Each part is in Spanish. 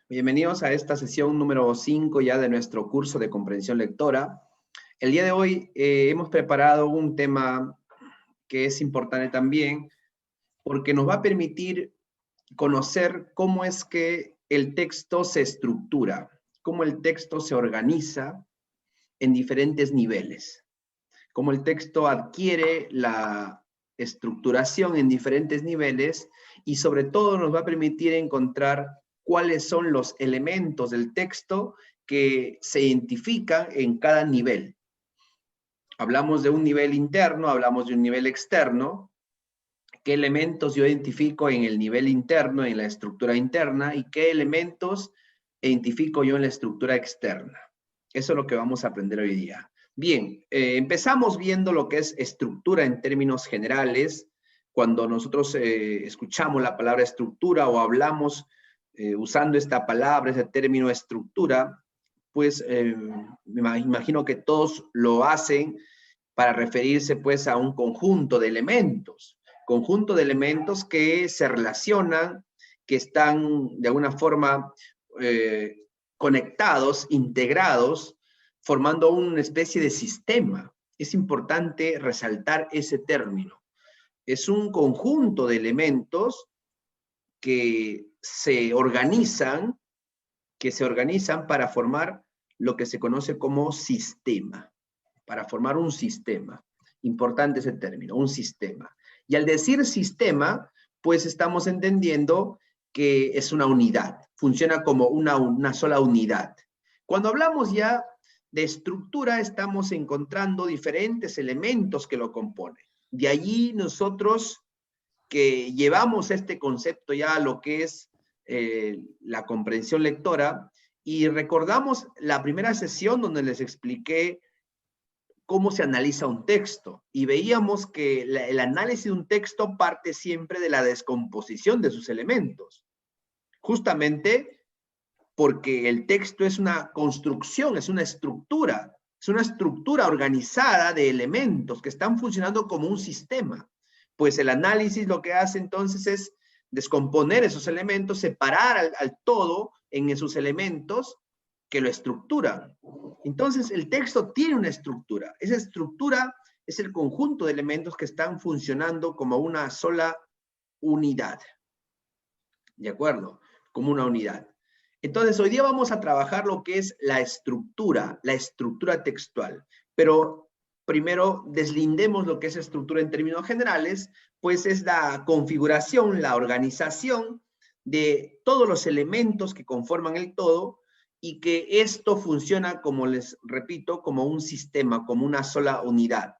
Bienvenidos a esta sesión número 5 ya de nuestro curso de comprensión lectora. El día de hoy hemos preparado un tema que es importante también porque nos va a permitir conocer cómo es que el texto se estructura, cómo el texto se organiza en diferentes niveles, cómo el texto adquiere la estructuración en diferentes niveles y sobre todo nos va a permitir encontrar cuáles son los elementos del texto que se identifican en cada nivel. Hablamos de un nivel interno, hablamos de un nivel externo. ¿Qué elementos yo identifico en el nivel interno, en la estructura interna, y qué elementos identifico yo en la estructura externa? Eso es lo que vamos a aprender hoy día. Bien, empezamos viendo lo que es estructura en términos generales. Cuando nosotros escuchamos la palabra estructura o hablamos usando esta palabra, ese término estructura, pues me imagino que todos lo hacen para referirse pues a un conjunto de elementos que se relacionan, que están de alguna forma conectados, integrados, formando una especie de sistema. Es importante resaltar ese término. Es un conjunto de elementos que se organizan para formar lo que se conoce como sistema, para formar un sistema. Importante ese término, un sistema. Y al decir sistema, pues estamos entendiendo que es una unidad, funciona como una sola unidad. Cuando hablamos ya de estructura, estamos encontrando diferentes elementos que lo componen. De allí nosotros que llevamos este concepto ya a lo que es la comprensión lectora, y recordamos la primera sesión donde les expliqué cómo se analiza un texto, y veíamos que el análisis de un texto parte siempre de la descomposición de sus elementos, justamente porque el texto es una construcción, es una estructura organizada de elementos que están funcionando como un sistema. Pues el análisis lo que hace entonces es descomponer esos elementos, separar al todo en esos elementos que lo estructuran. Entonces el texto tiene una estructura. Esa estructura es el conjunto de elementos que están funcionando como una sola unidad. ¿De acuerdo? Como una unidad. Entonces, hoy día vamos a trabajar lo que es la estructura textual. Pero primero deslindemos lo que es estructura en términos generales, pues es la configuración, la organización de todos los elementos que conforman el todo y que esto funciona, como les repito, como un sistema, como una sola unidad.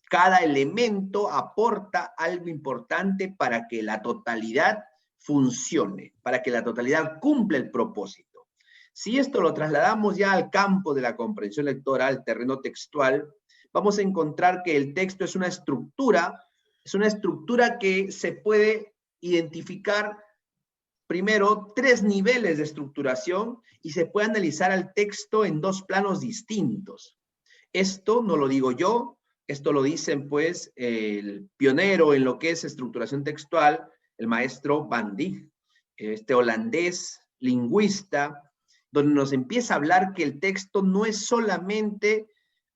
Cada elemento aporta algo importante para que la totalidad funcione, para que la totalidad cumpla el propósito. Si esto lo trasladamos ya al campo de la comprensión lectora, al terreno textual, vamos a encontrar que el texto es una estructura que se puede identificar primero 3 niveles de estructuración y se puede analizar al texto en 2 planos distintos. Esto no lo digo yo, esto lo dicen pues el pionero en lo que es estructuración textual, el maestro Van Dijk, este holandés lingüista, donde nos empieza a hablar que el texto no es solamente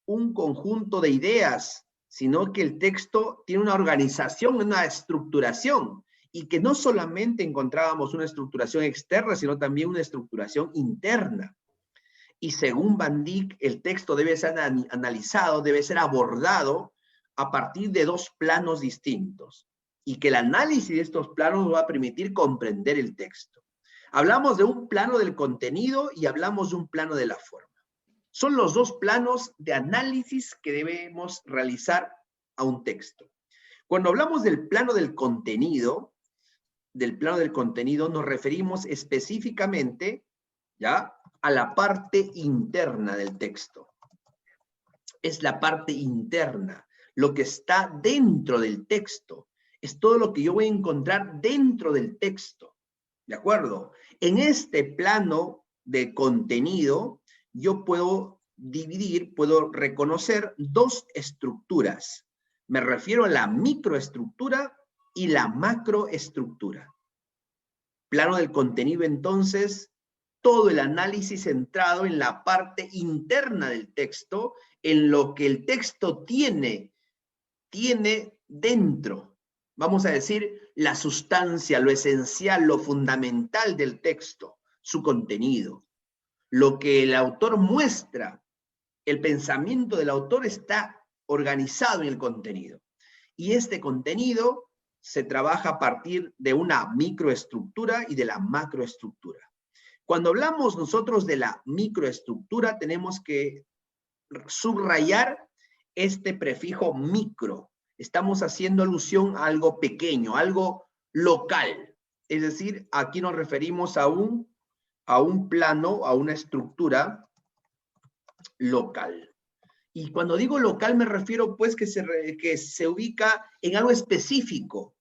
un conjunto de ideas, sino que el texto tiene una organización, una estructuración, y que no solamente encontrábamos una estructuración externa, sino también una estructuración interna. Y según Van Dijk, el texto debe ser analizado, debe ser abordado a partir de 2 planos distintos, y que el análisis de estos planos nos va a permitir comprender el texto. Hablamos de un plano del contenido y hablamos de un plano de la forma. Son los 2 planos de análisis que debemos realizar a un texto. Cuando hablamos del plano del contenido nos referimos específicamente, ¿ya?, a la parte interna del texto. Es la parte interna, lo que está dentro del texto. Es todo lo que yo voy a encontrar dentro del texto. ¿De acuerdo? En este plano de contenido, yo puedo dividir, puedo reconocer 2 estructuras. Me refiero a la microestructura y la macroestructura. Plano del contenido, entonces, todo el análisis centrado en la parte interna del texto, en lo que el texto tiene dentro. Vamos a decir, la sustancia, lo esencial, lo fundamental del texto, su contenido. Lo que el autor muestra, el pensamiento del autor está organizado en el contenido. Y este contenido se trabaja a partir de una microestructura y de la macroestructura. Cuando hablamos nosotros de la microestructura, tenemos que subrayar este prefijo micro. Estamos haciendo alusión a algo pequeño, algo local. Es decir, aquí nos referimos a un plano, a una estructura local. Y cuando digo local me refiero pues que se ubica en algo específico.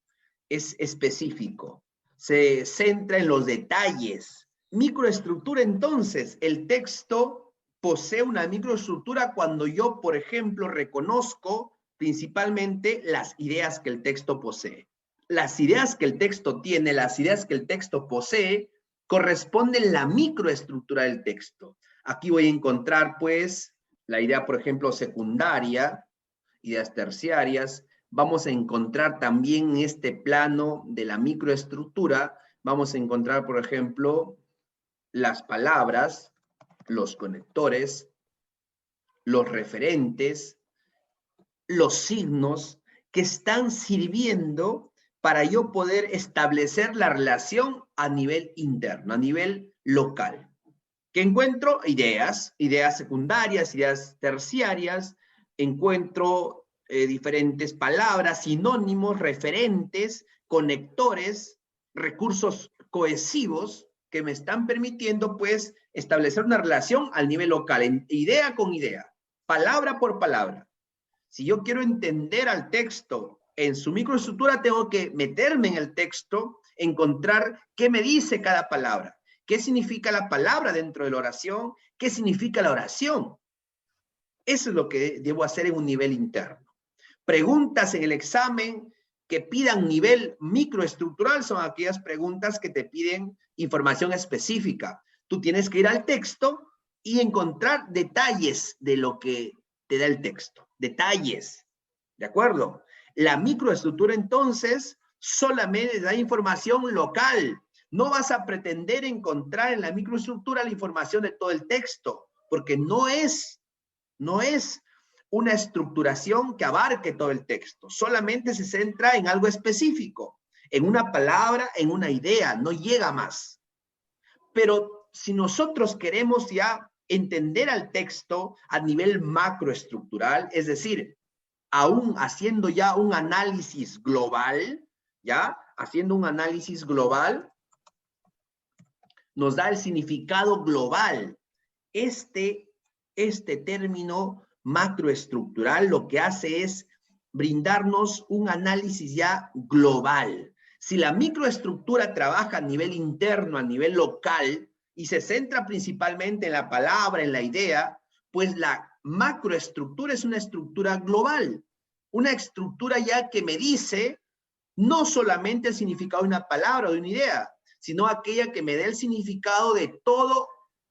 Es específico. Se centra en los detalles. Microestructura, entonces, el texto posee una microestructura cuando yo, por ejemplo, reconozco principalmente las ideas que el texto posee. Las ideas que el texto tiene, las ideas que el texto posee, corresponden a la microestructura del texto. Aquí voy a encontrar, pues, la idea, por ejemplo, secundaria, ideas terciarias. Vamos a encontrar también en este plano de la microestructura, vamos a encontrar, por ejemplo, las palabras, los conectores, los referentes, los signos que están sirviendo para yo poder establecer la relación a nivel interno, a nivel local. ¿Qué encuentro? Ideas secundarias, ideas terciarias, encuentro diferentes palabras, sinónimos, referentes, conectores, recursos cohesivos que me están permitiendo, pues, establecer una relación al nivel local, idea con idea, palabra por palabra. Si yo quiero entender al texto en su microestructura, tengo que meterme en el texto, encontrar qué me dice cada palabra, qué significa la palabra dentro de la oración, qué significa la oración. Eso es lo que debo hacer en un nivel interno. Preguntas en el examen que pidan nivel microestructural son aquellas preguntas que te piden información específica. Tú tienes que ir al texto y encontrar detalles de lo que te da el texto. Detalles, ¿de acuerdo? La microestructura, entonces, solamente da información local. No vas a pretender encontrar en la microestructura la información de todo el texto, porque no es una estructuración que abarque todo el texto. Solamente se centra en algo específico, en una palabra, en una idea, no llega más. Pero si nosotros queremos ya entender al texto a nivel macroestructural, es decir, aún haciendo ya un análisis global, ¿ya? Haciendo un análisis global, nos da el significado global. Este término macroestructural lo que hace es brindarnos un análisis ya global. Si la microestructura trabaja a nivel interno, a nivel local, y se centra principalmente en la palabra, en la idea, pues la macroestructura es una estructura global, una estructura ya que me dice no solamente el significado de una palabra o de una idea, sino aquella que me dé el significado de todo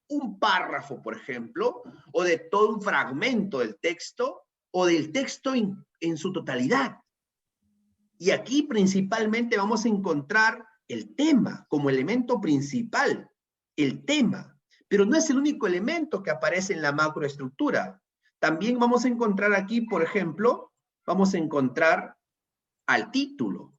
un párrafo, por ejemplo, o de todo un fragmento del texto, o del texto en su totalidad. Y aquí principalmente vamos a encontrar el tema como elemento principal, el tema. Pero no es el único elemento que aparece en la macroestructura. También vamos a encontrar aquí, por ejemplo, vamos a encontrar al título.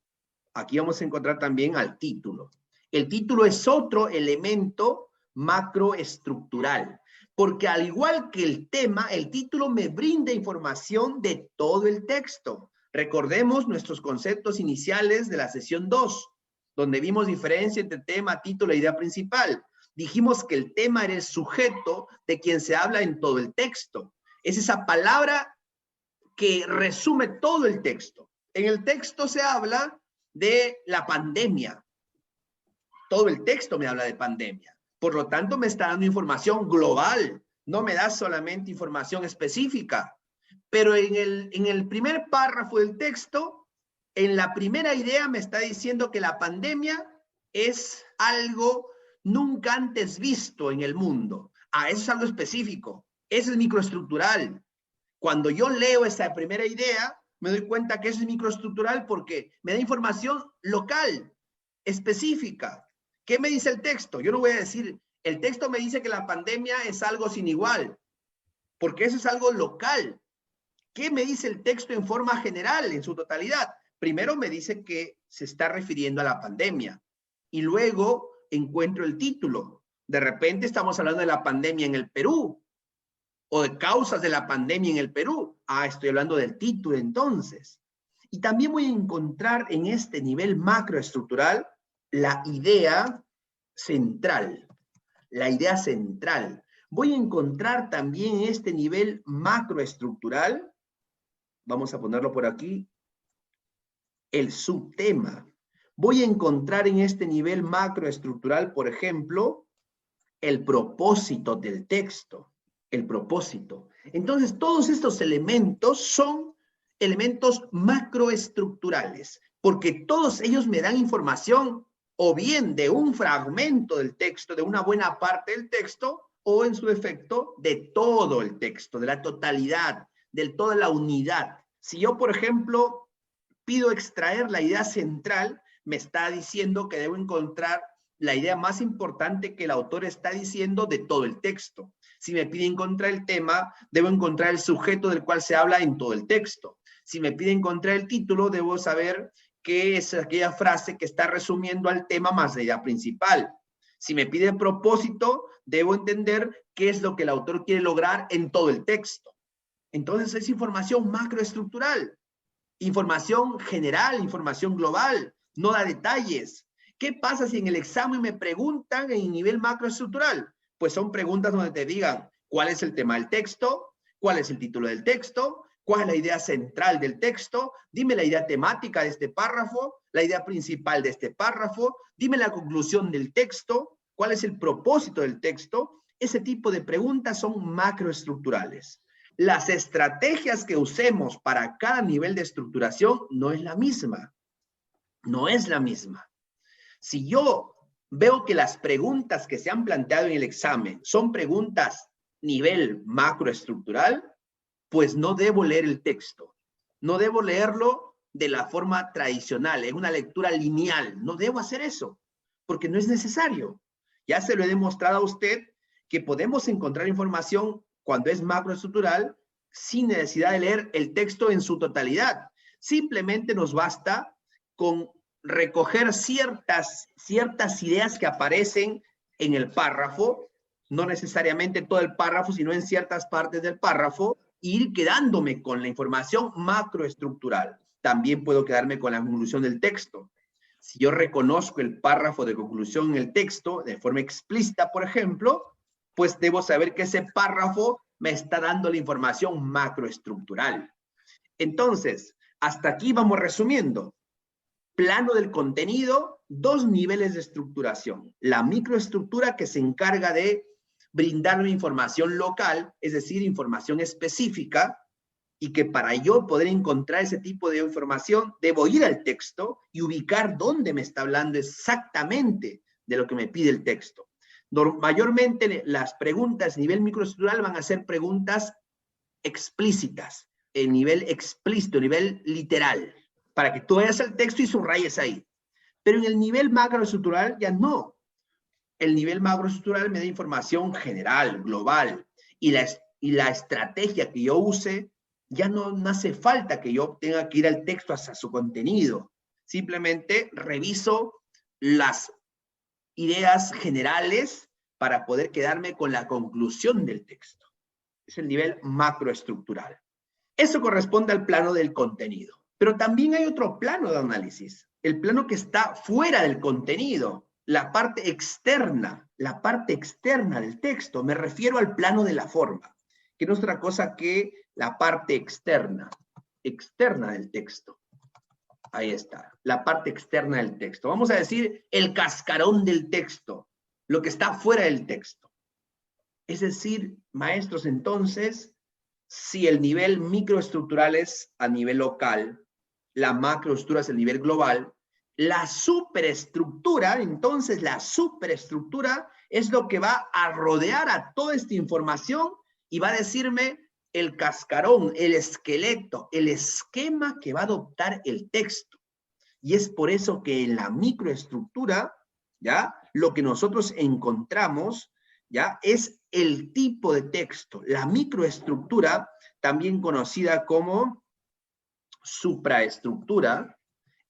Aquí vamos a encontrar también al título. El título es otro elemento macroestructural, porque al igual que el tema, el título me brinda información de todo el texto. Recordemos nuestros conceptos iniciales de la sesión 2, donde vimos diferencia entre tema, título e idea principal. Dijimos que el tema era el sujeto de quien se habla en todo el texto. Es esa palabra que resume todo el texto. En el texto se habla de la pandemia. Todo el texto me habla de pandemia. Por lo tanto, me está dando información global. No me da solamente información específica. Pero en el primer párrafo del texto, en la primera idea me está diciendo que la pandemia es algo nunca antes visto en el mundo. Ah, eso es algo específico. Eso es microestructural. Cuando yo leo esa primera idea, me doy cuenta que eso es microestructural porque me da información local, específica. ¿Qué me dice el texto? Yo no voy a decir, el texto me dice que la pandemia es algo sin igual, porque eso es algo local. ¿Qué me dice el texto en forma general, en su totalidad? Primero me dice que se está refiriendo a la pandemia y luego encuentro el título. De repente estamos hablando de la pandemia en el Perú o de causas de la pandemia en el Perú. Ah, estoy hablando del título entonces. Y también voy a encontrar en este nivel macroestructural la idea central. La idea central. Voy a encontrar también en este nivel macroestructural, vamos a ponerlo por aquí, el subtema. Voy a encontrar en este nivel macroestructural, por ejemplo, el propósito del texto. El propósito. Entonces, todos estos elementos son elementos macroestructurales, porque todos ellos me dan información o bien de un fragmento del texto, de una buena parte del texto, o en su defecto, de todo el texto, de la totalidad, de toda la unidad. Si yo, por ejemplo, pido extraer la idea central, me está diciendo que debo encontrar la idea más importante que el autor está diciendo de todo el texto. Si me pide encontrar el tema, debo encontrar el sujeto del cual se habla en todo el texto. Si me pide encontrar el título, debo saber qué es aquella frase que está resumiendo al tema más la idea principal. Si me pide el propósito, debo entender qué es lo que el autor quiere lograr en todo el texto. Entonces es información macroestructural, información general, información global, no da detalles. ¿Qué pasa si en el examen me preguntan en nivel macroestructural? Pues son preguntas donde te digan cuál es el tema del texto, cuál es el título del texto, cuál es la idea central del texto, dime la idea temática de este párrafo, la idea principal de este párrafo, dime la conclusión del texto, cuál es el propósito del texto. Ese tipo de preguntas son macroestructurales. Las estrategias que usemos para cada nivel de estructuración no es la misma. No es la misma. Si yo veo que las preguntas que se han planteado en el examen son preguntas nivel macroestructural, pues no debo leer el texto. No debo leerlo de la forma tradicional, en una lectura lineal. No debo hacer eso, porque no es necesario. Ya se lo he demostrado a usted que podemos encontrar información cuando es macroestructural sin necesidad de leer el texto en su totalidad. Simplemente nos basta con recoger ciertas ideas que aparecen en el párrafo, no necesariamente todo el párrafo, sino en ciertas partes del párrafo, e ir quedándome con la información macroestructural. También puedo quedarme con la conclusión del texto. Si yo reconozco el párrafo de conclusión en el texto de forma explícita, por ejemplo, pues debo saber que ese párrafo me está dando la información macroestructural. Entonces, hasta aquí vamos resumiendo. Plano del contenido, dos niveles de estructuración. La microestructura que se encarga de brindarme información local, es decir, información específica, y que para yo poder encontrar ese tipo de información, debo ir al texto y ubicar dónde me está hablando exactamente de lo que me pide el texto. Mayormente las preguntas a nivel microestructural van a ser preguntas explícitas, en nivel explícito, nivel literal, para que tú vayas al texto y subrayes ahí. Pero en el nivel macroestructural ya no. El nivel macroestructural me da información general, global, y la estrategia que yo use, ya no hace falta que yo tenga que ir al texto hasta su contenido. Simplemente reviso las ideas generales para poder quedarme con la conclusión del texto. Es el nivel macroestructural. Eso corresponde al plano del contenido. Pero también hay otro plano de análisis, el plano que está fuera del contenido, la parte externa del texto. Me refiero al plano de la forma, que no es otra cosa que la parte externa del texto. Ahí está, la parte externa del texto. Vamos a decir el cascarón del texto, lo que está fuera del texto. Es decir, maestros, entonces, si el nivel microestructural es a nivel local, la macroestructura es el nivel global, La superestructura, entonces la superestructura es lo que va a rodear a toda esta información y va a decirme el cascarón, el esqueleto, el esquema que va a adoptar el texto. Y es por eso que en la microestructura, ¿ya? Lo que nosotros encontramos, ¿ya? Es el tipo de texto. La microestructura, también conocida como supraestructura,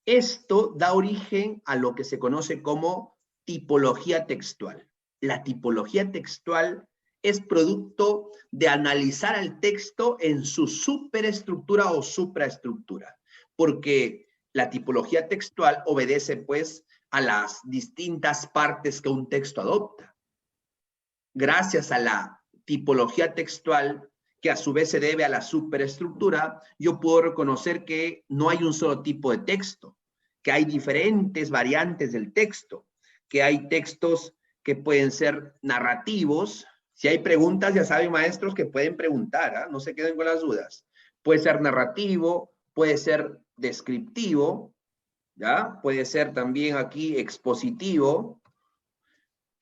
esto da origen a lo que se conoce como tipología textual. La tipología textual es producto de analizar al texto en su superestructura o supraestructura, porque la tipología textual obedece pues a las distintas partes que un texto adopta. Gracias a la tipología textual, que a su vez se debe a la superestructura, yo puedo reconocer que no hay un solo tipo de texto, que hay diferentes variantes del texto, que hay textos que pueden ser narrativos. Si hay preguntas, ya saben, maestros, que pueden preguntar, ¿eh? No se queden con las dudas. Puede ser narrativo, puede ser descriptivo, ¿ya? Puede ser también aquí expositivo.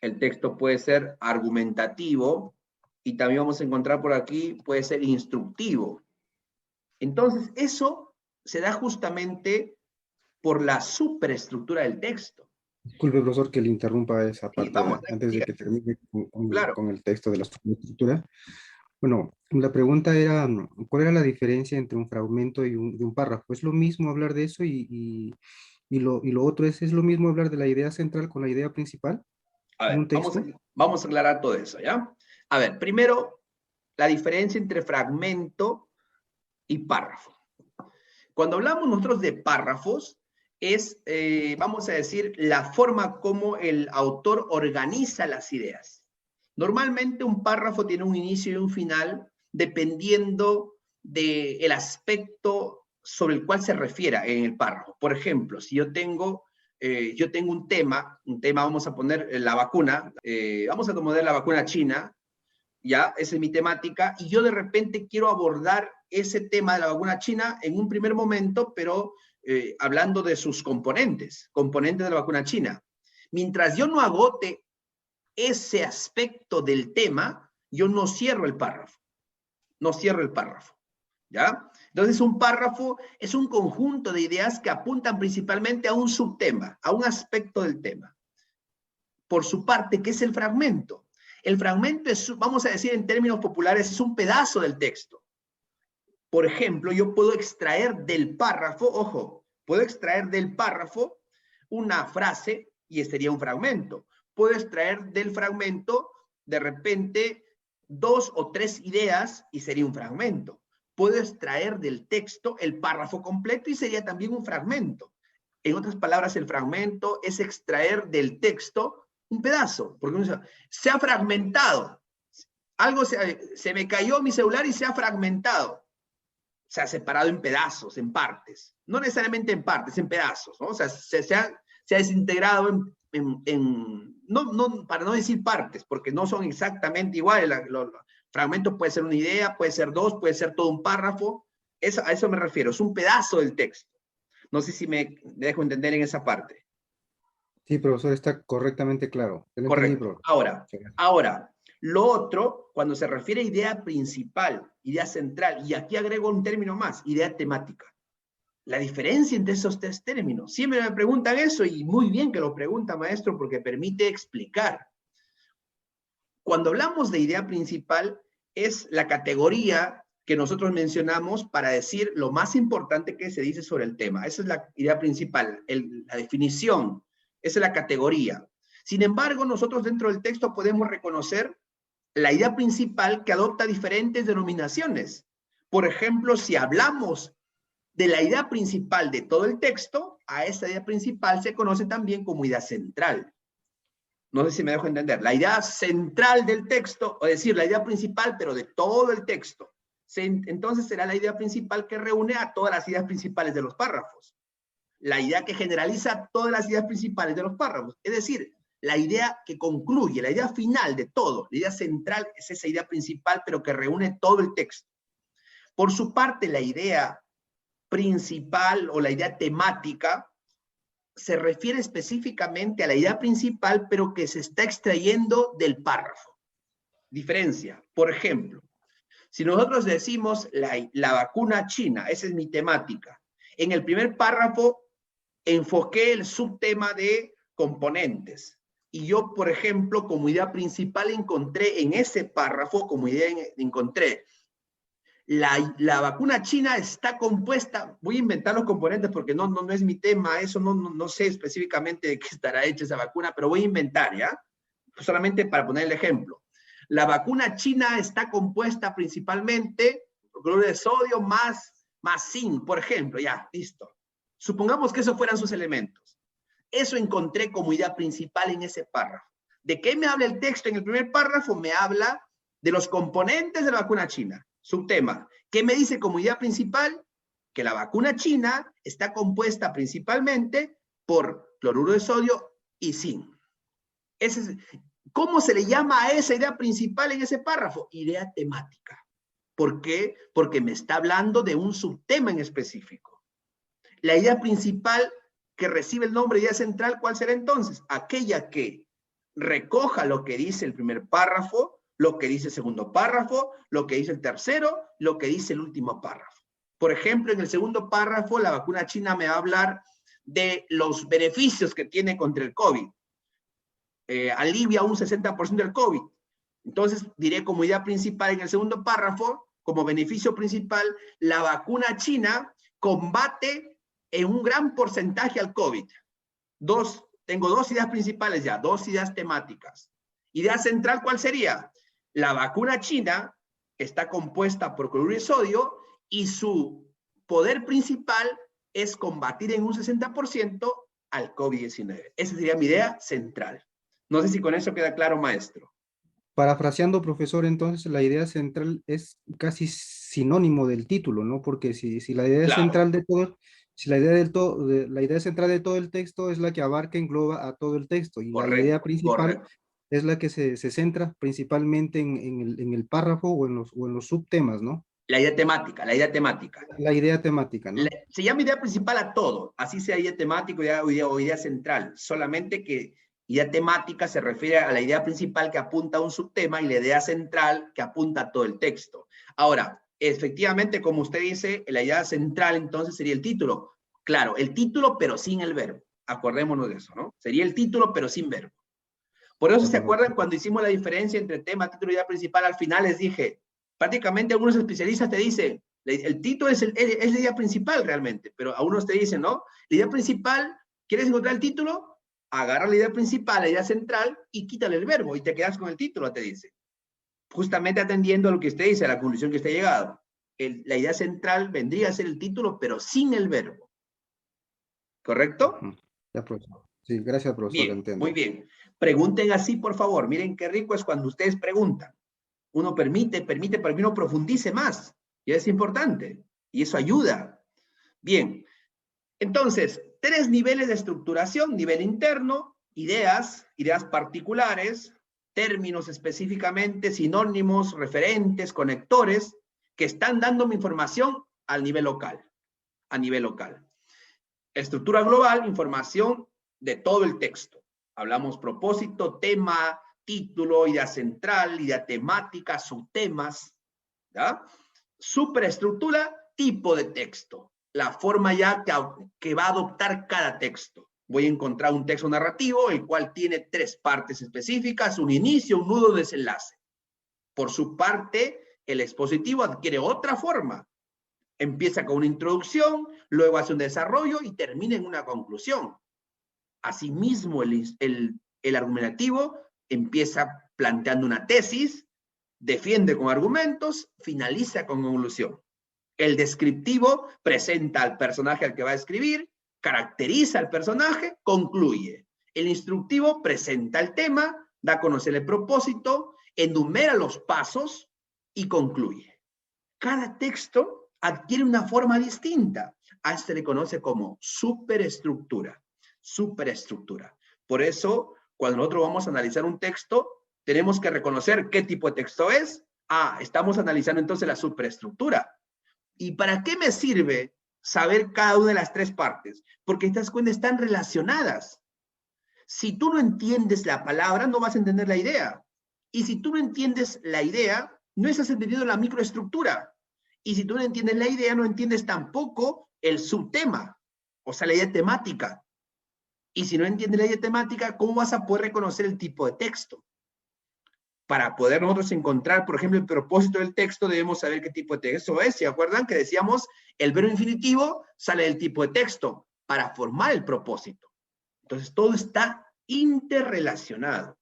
El texto puede ser argumentativo y también vamos a encontrar por aquí, puede ser instructivo. Entonces, eso se da justamente por la superestructura del texto. Disculpe, profesor, que le interrumpa esa Y parte vamos, antes de diga, que termine claro. con el texto de la superestructura. Bueno, la pregunta era, ¿cuál era la diferencia entre un fragmento y un párrafo? ¿Es lo mismo hablar de eso y lo otro es lo mismo hablar de la idea central con la idea principal A en ver, un texto? vamos a aclarar todo eso, ¿ya? A ver, primero, la diferencia entre fragmento y párrafo. Cuando hablamos nosotros de párrafos, es, vamos a decir, la forma como el autor organiza las ideas. Normalmente un párrafo tiene un inicio y un final dependiendo del aspecto sobre el cual se refiera en el párrafo. Por ejemplo, si yo tengo un tema, vamos a poner la vacuna, vamos a poner la vacuna china, ya, esa es mi temática, y yo de repente quiero abordar ese tema de la vacuna china en un primer momento, pero hablando de sus componentes de la vacuna china. Mientras yo no agote ese aspecto del tema, yo no cierro el párrafo, ¿ya? Entonces un párrafo es un conjunto de ideas que apuntan principalmente a un subtema, a un aspecto del tema. Por su parte, ¿qué es el fragmento? El fragmento es, vamos a decir en términos populares, es un pedazo del texto. Por ejemplo, yo puedo extraer del párrafo, ojo, puedo extraer del párrafo una frase y sería un fragmento. Puedo extraer del fragmento, de repente, 2 o 3 ideas y sería un fragmento. Puedo extraer del texto el párrafo completo y sería también un fragmento. En otras palabras, el fragmento es extraer del texto un pedazo, porque se ha fragmentado. Algo se me cayó mi celular y se ha fragmentado. Se ha separado en pedazos, en partes. No necesariamente en partes, en pedazos, ¿no? O sea, se ha desintegrado para no decir partes, porque no son exactamente iguales. Los fragmentos puede ser una idea, puede ser dos, puede ser todo un párrafo. A eso me refiero, es un pedazo del texto. No sé si me dejo entender en esa parte. Sí, profesor, está correctamente claro. Lo entendí, Correcto. profesor. Ahora, lo otro, cuando se refiere a idea principal, idea central, y aquí agrego un término más, idea temática. La diferencia entre esos tres términos. Siempre me preguntan eso y muy bien que lo pregunta, maestro, porque permite explicar. Cuando hablamos de idea principal, es la categoría que nosotros mencionamos para decir lo más importante que se dice sobre el tema. Esa es la idea principal, la definición, esa es la categoría. Sin embargo, nosotros dentro del texto podemos reconocer la idea principal que adopta diferentes denominaciones. Por ejemplo, si hablamos de la idea principal de todo el texto, a esa idea principal se conoce también como idea central. No sé si me dejo entender. La idea central del texto, es decir, la idea principal, pero de todo el texto. Entonces será la idea principal que reúne a todas las ideas principales de los párrafos. La idea que generaliza todas las ideas principales de los párrafos. Es decir, la idea que concluye, la idea final de todo. La idea central es esa idea principal, pero que reúne todo el texto. Por su parte, la idea principal o la idea temática se refiere específicamente a la idea principal, pero que se está extrayendo del párrafo. Diferencia, por ejemplo, si nosotros decimos la vacuna china, esa es mi temática. En el primer párrafo enfoqué el subtema de componentes. Y yo, por ejemplo, como idea principal encontré en ese párrafo, como idea encontré, la vacuna china está compuesta, voy a inventar los componentes porque no es mi tema, eso no sé específicamente de qué estará hecha esa vacuna, pero voy a inventar, ¿ya? Solamente para poner el ejemplo. La vacuna china está compuesta principalmente por cloruro de sodio más zinc, por ejemplo, ya, listo. Supongamos que esos fueran sus elementos. Eso encontré como idea principal en ese párrafo. ¿De qué me habla el texto en el primer párrafo? Me habla de los componentes de la vacuna china. Subtema. ¿Qué me dice como idea principal? Que la vacuna china está compuesta principalmente por cloruro de sodio y zinc. ¿Cómo se le llama a esa idea principal en ese párrafo? Idea temática. ¿Por qué? Porque me está hablando de un subtema en específico. La idea principal que recibe el nombre de idea central, ¿cuál será entonces? Aquella que recoja lo que dice el primer párrafo, lo que dice el segundo párrafo, lo que dice el tercero, lo que dice el último párrafo. Por ejemplo, en el segundo párrafo, la vacuna china me va a hablar de los beneficios que tiene contra el COVID. Alivia un 60% del COVID. Entonces, diré como idea principal en el segundo párrafo, como beneficio principal, la vacuna china combate en un gran porcentaje al COVID. Tengo dos ideas principales ya, dos ideas temáticas. Idea central, ¿cuál sería? La vacuna china está compuesta por cloruro de sodio y su poder principal es combatir en un 60% al COVID-19. Esa sería mi idea central. No sé si con eso queda claro, maestro. Parafraseando, profesor, entonces la idea central es casi sinónimo del título, ¿no? Porque si la idea central de todo, si la idea central de todo el texto es la que abarca, engloba a todo el texto, y la idea principal es la que se centra principalmente en el párrafo o en los subtemas, ¿no? La idea temática. La idea temática, ¿no? Se llama idea principal a todo, así sea idea temática o idea central, solamente que idea temática se refiere a la idea principal que apunta a un subtema y la idea central que apunta a todo el texto. Ahora, efectivamente, como usted dice, la idea central entonces sería el título. Claro, el título pero sin el verbo. Acordémonos de eso, ¿no? Sería el título pero sin verbo. Por eso, ¿se acuerdan cuando hicimos la diferencia entre tema, título y idea principal? Al final les dije, prácticamente algunos especialistas te dicen, el título es la idea principal realmente, pero a unos te dicen, ¿no? La idea principal, ¿quieres encontrar el título? Agarra la idea principal, la idea central, y quítale el verbo, y te quedas con el título, te dice. Justamente atendiendo a lo que usted dice, a la conclusión que usted ha llegado. La idea central vendría a ser el título, pero sin el verbo. ¿Correcto? Ya, profesor. Sí, gracias, profesor. Bien, muy bien. Pregunten así, por favor. Miren qué rico es cuando ustedes preguntan. Uno permite para que uno profundice más. Y es importante. Y eso ayuda. Bien. Entonces, 3 niveles de estructuración. Nivel interno, ideas particulares, términos específicamente, sinónimos, referentes, conectores, que están dando mi información al nivel local. A nivel local. Estructura global, información de todo el texto. Hablamos propósito, tema, título, idea central, idea temática, subtemas. ¿Ya? Superestructura, tipo de texto. La forma ya que va a adoptar cada texto. Voy a encontrar un texto narrativo, el cual tiene 3 partes específicas, un inicio, un nudo, desenlace. Por su parte, el expositivo adquiere otra forma. Empieza con una introducción, luego hace un desarrollo y termina en una conclusión. Asimismo, el argumentativo empieza planteando una tesis, defiende con argumentos, finaliza con conclusión. El descriptivo presenta al personaje al que va a escribir, caracteriza al personaje, concluye. El instructivo presenta el tema, da a conocer el propósito, enumera los pasos y concluye. Cada texto adquiere una forma distinta. A esto se le conoce como superestructura. Superestructura. Por eso, cuando nosotros vamos a analizar un texto, tenemos que reconocer qué tipo de texto es. Estamos analizando entonces la superestructura. ¿Y para qué me sirve saber cada una de las tres partes, porque estas cuentas están relacionadas. Si tú no entiendes la palabra, no vas a entender la idea. Y si tú no entiendes la idea, no estás entendiendo la microestructura. Y si tú no entiendes la idea, no entiendes tampoco el subtema, o sea, la idea temática. Y si no entiendes la idea temática, ¿cómo vas a poder reconocer el tipo de texto? Para poder nosotros encontrar, por ejemplo, el propósito del texto, debemos saber qué tipo de texto es. ¿Se acuerdan que decíamos el verbo infinitivo sale del tipo de texto para formar el propósito? Entonces, todo está interrelacionado.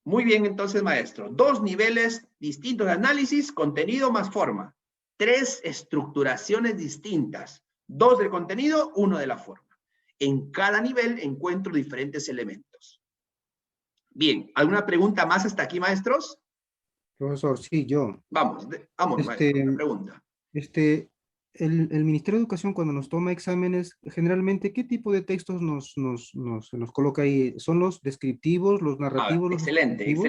Muy bien, entonces, maestro. 2 niveles distintos de análisis, contenido más forma. 3 estructuraciones distintas. 2 del contenido, 1 de la forma. En cada nivel encuentro diferentes elementos. Bien, ¿alguna pregunta más hasta aquí, maestros? Profesor, sí, yo. Vamos, maestro, una pregunta. El Ministerio de Educación, cuando nos toma exámenes, generalmente, ¿qué tipo de textos nos coloca ahí? ¿Son los descriptivos, los narrativos, los Excelente, expositivos?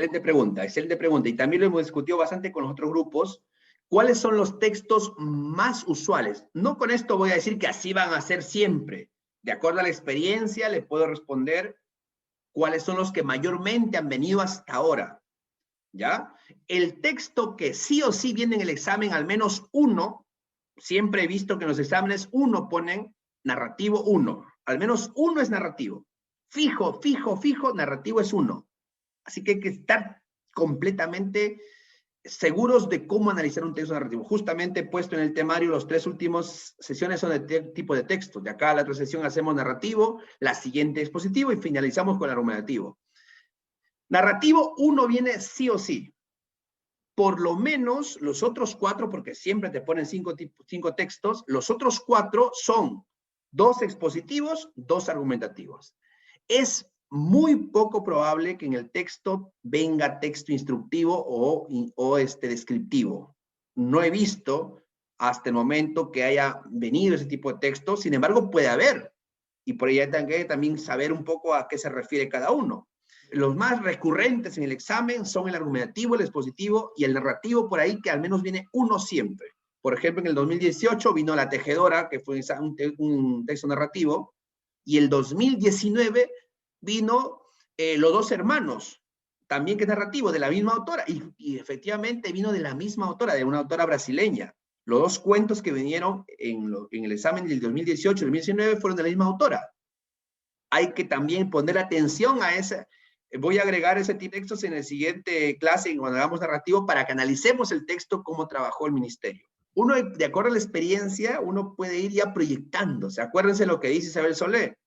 excelente pregunta. Y también lo hemos discutido bastante con los otros grupos. ¿Cuáles son los textos más usuales? No con esto voy a decir que así van a ser siempre. De acuerdo a la experiencia, le puedo responder cuáles son los que mayormente han venido hasta ahora. ¿Ya? El texto que sí o sí viene en el examen, al menos uno, siempre he visto que en los exámenes uno ponen narrativo 1. Al menos uno es narrativo. Fijo, narrativo es 1. Así que hay que estar completamente seguros de cómo analizar un texto narrativo. Justamente he puesto en el temario los 3 últimos sesiones son de tipo de texto. De acá a la otra sesión hacemos narrativo, la siguiente expositivo y finalizamos con el argumentativo. Narrativo 1 viene sí o sí. Por lo menos los otros 4, porque siempre te ponen 5 textos, los otros 4 son 2 expositivos, 2 argumentativos. Es muy poco probable que en el texto venga texto instructivo o descriptivo. No he visto hasta el momento que haya venido ese tipo de texto, sin embargo puede haber. Y por ahí hay que también saber un poco a qué se refiere cada uno. Los más recurrentes en el examen son el argumentativo, el expositivo y el narrativo, por ahí que al menos viene uno siempre. Por ejemplo, en el 2018 vino La Tejedora, que fue un texto narrativo, y el 2019 vino Los Dos Hermanos, también que es narrativo, de la misma autora, y efectivamente vino de la misma autora, de una autora brasileña. Los 2 cuentos que vinieron en el examen del 2018 y 2019 fueron de la misma autora. Hay que también poner atención a esa. Voy a agregar ese tipo de textos en la siguiente clase, cuando hagamos narrativo, para que analicemos el texto, cómo trabajó el ministerio. Uno, de acuerdo a la experiencia, uno puede ir ya proyectándose. Acuérdense lo que dice Isabel Solé.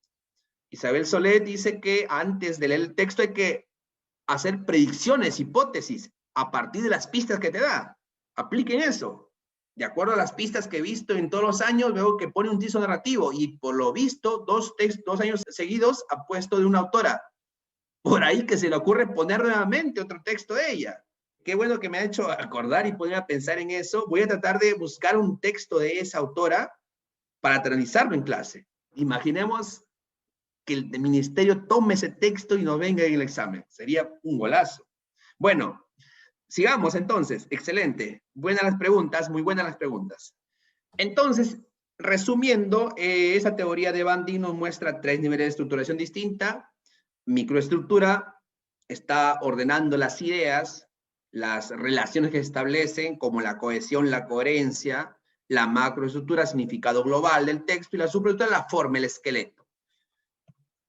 Isabel Solé dice que antes de leer el texto hay que hacer predicciones, hipótesis, a partir de las pistas que te da. Apliquen eso. De acuerdo a las pistas que he visto en todos los años, veo que pone un texto narrativo y por lo visto, 2 años seguidos ha puesto de una autora. Por ahí que se le ocurre poner nuevamente otro texto de ella. Qué bueno que me ha hecho acordar y poner a pensar en eso. Voy a tratar de buscar un texto de esa autora para analizarlo en clase. Imaginemos que el ministerio tome ese texto y nos venga en el examen. Sería un golazo. Bueno, sigamos entonces. Excelente. Buenas las preguntas, muy buenas las preguntas. Entonces, resumiendo, esa teoría de Bandy nos muestra 3 niveles de estructuración distinta. Microestructura está ordenando las ideas, las relaciones que se establecen, como la cohesión, la coherencia. La macroestructura, significado global del texto, y la superestructura, la forma, el esqueleto.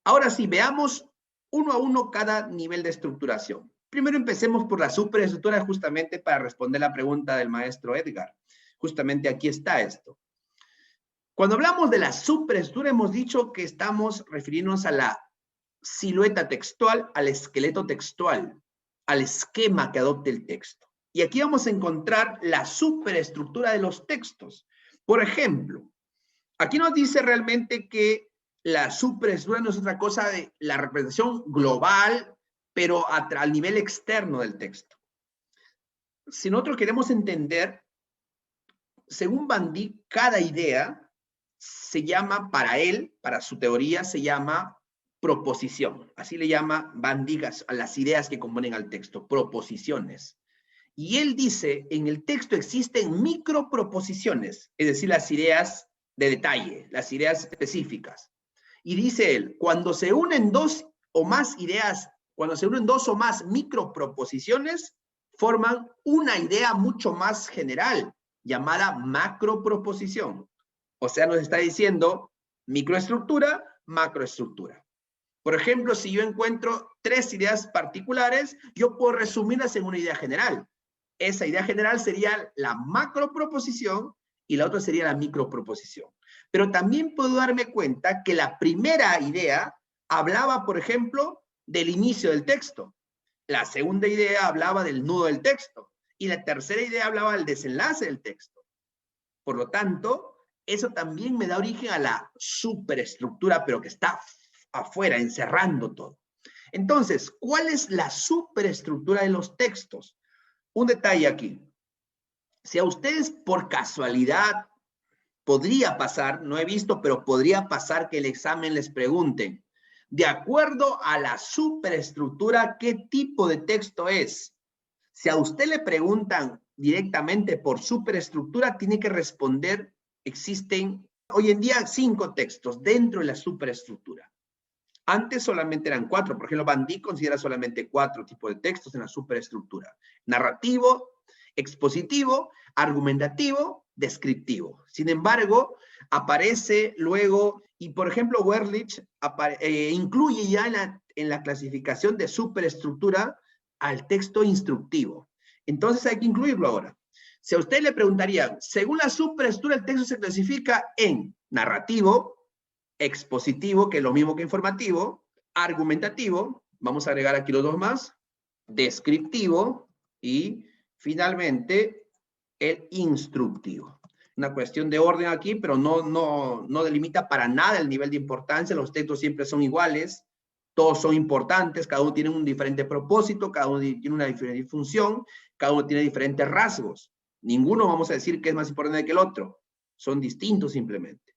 Ahora sí, veamos uno a uno cada nivel de estructuración. Primero empecemos por la superestructura, justamente para responder la pregunta del maestro Edgar. Justamente aquí está esto. Cuando hablamos de la superestructura, hemos dicho que estamos refiriéndonos a la silueta textual, al esqueleto textual, al esquema que adopte el texto. Y aquí vamos a encontrar la superestructura de los textos. Por ejemplo, aquí nos dice realmente que la superestructura no es otra cosa de la representación global, pero al nivel externo del texto. Si nosotros queremos entender, según Bandy, cada idea se llama, para él, para su teoría, se llama proposición. Así le llama Bandy a las ideas que componen al texto, proposiciones. Y él dice, en el texto existen microproposiciones, es decir, las ideas de detalle, las ideas específicas. Y dice él, cuando se unen dos o más ideas, cuando se unen dos o más microproposiciones, forman una idea mucho más general, llamada macroproposición. O sea, nos está diciendo microestructura, macroestructura. Por ejemplo, si yo encuentro 3 ideas particulares, yo puedo resumirlas en una idea general. Esa idea general sería la macroproposición y la otra sería la microproposición. Pero también puedo darme cuenta que la primera idea hablaba, por ejemplo, del inicio del texto. La segunda idea hablaba del nudo del texto. Y la tercera idea hablaba del desenlace del texto. Por lo tanto, eso también me da origen a la superestructura, pero que está afuera, encerrando todo. Entonces, ¿cuál es la superestructura de los textos? Un detalle aquí. Si a ustedes por casualidad podría pasar, no he visto, pero podría pasar que el examen les pregunten, de acuerdo a la superestructura, ¿qué tipo de texto es? Si a usted le preguntan directamente por superestructura, tiene que responder, existen hoy en día 5 textos dentro de la superestructura. Antes solamente eran 4, por ejemplo, Van Dijk considera solamente 4 tipos de textos en la superestructura. Narrativo, expositivo, argumentativo, descriptivo. Sin embargo, aparece luego, y por ejemplo, Werlich incluye ya en la clasificación de superestructura al texto instructivo. Entonces hay que incluirlo ahora. Si a usted le preguntarían, según la superestructura, el texto se clasifica en narrativo, expositivo, que es lo mismo que informativo, argumentativo, vamos a agregar aquí los 2 más, descriptivo y finalmente el instructivo. Una cuestión de orden aquí, pero no delimita para nada el nivel de importancia, los textos siempre son iguales, todos son importantes, cada uno tiene un diferente propósito, cada uno tiene una diferente función, cada uno tiene diferentes rasgos. Ninguno vamos a decir que es más importante que el otro, son distintos simplemente.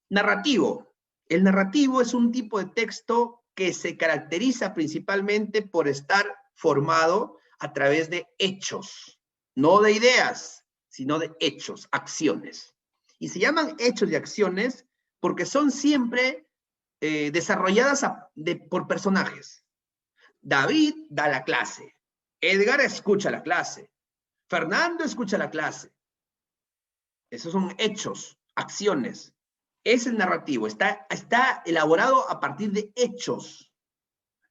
Narrativo. El narrativo es un tipo de texto que se caracteriza principalmente por estar formado a través de hechos, no de ideas, sino de hechos, acciones. Y se llaman hechos y acciones porque son siempre desarrolladas por personajes. David da la clase, Edgar escucha la clase, Fernando escucha la clase. Esos son hechos, acciones. Es el narrativo, está elaborado a partir de hechos.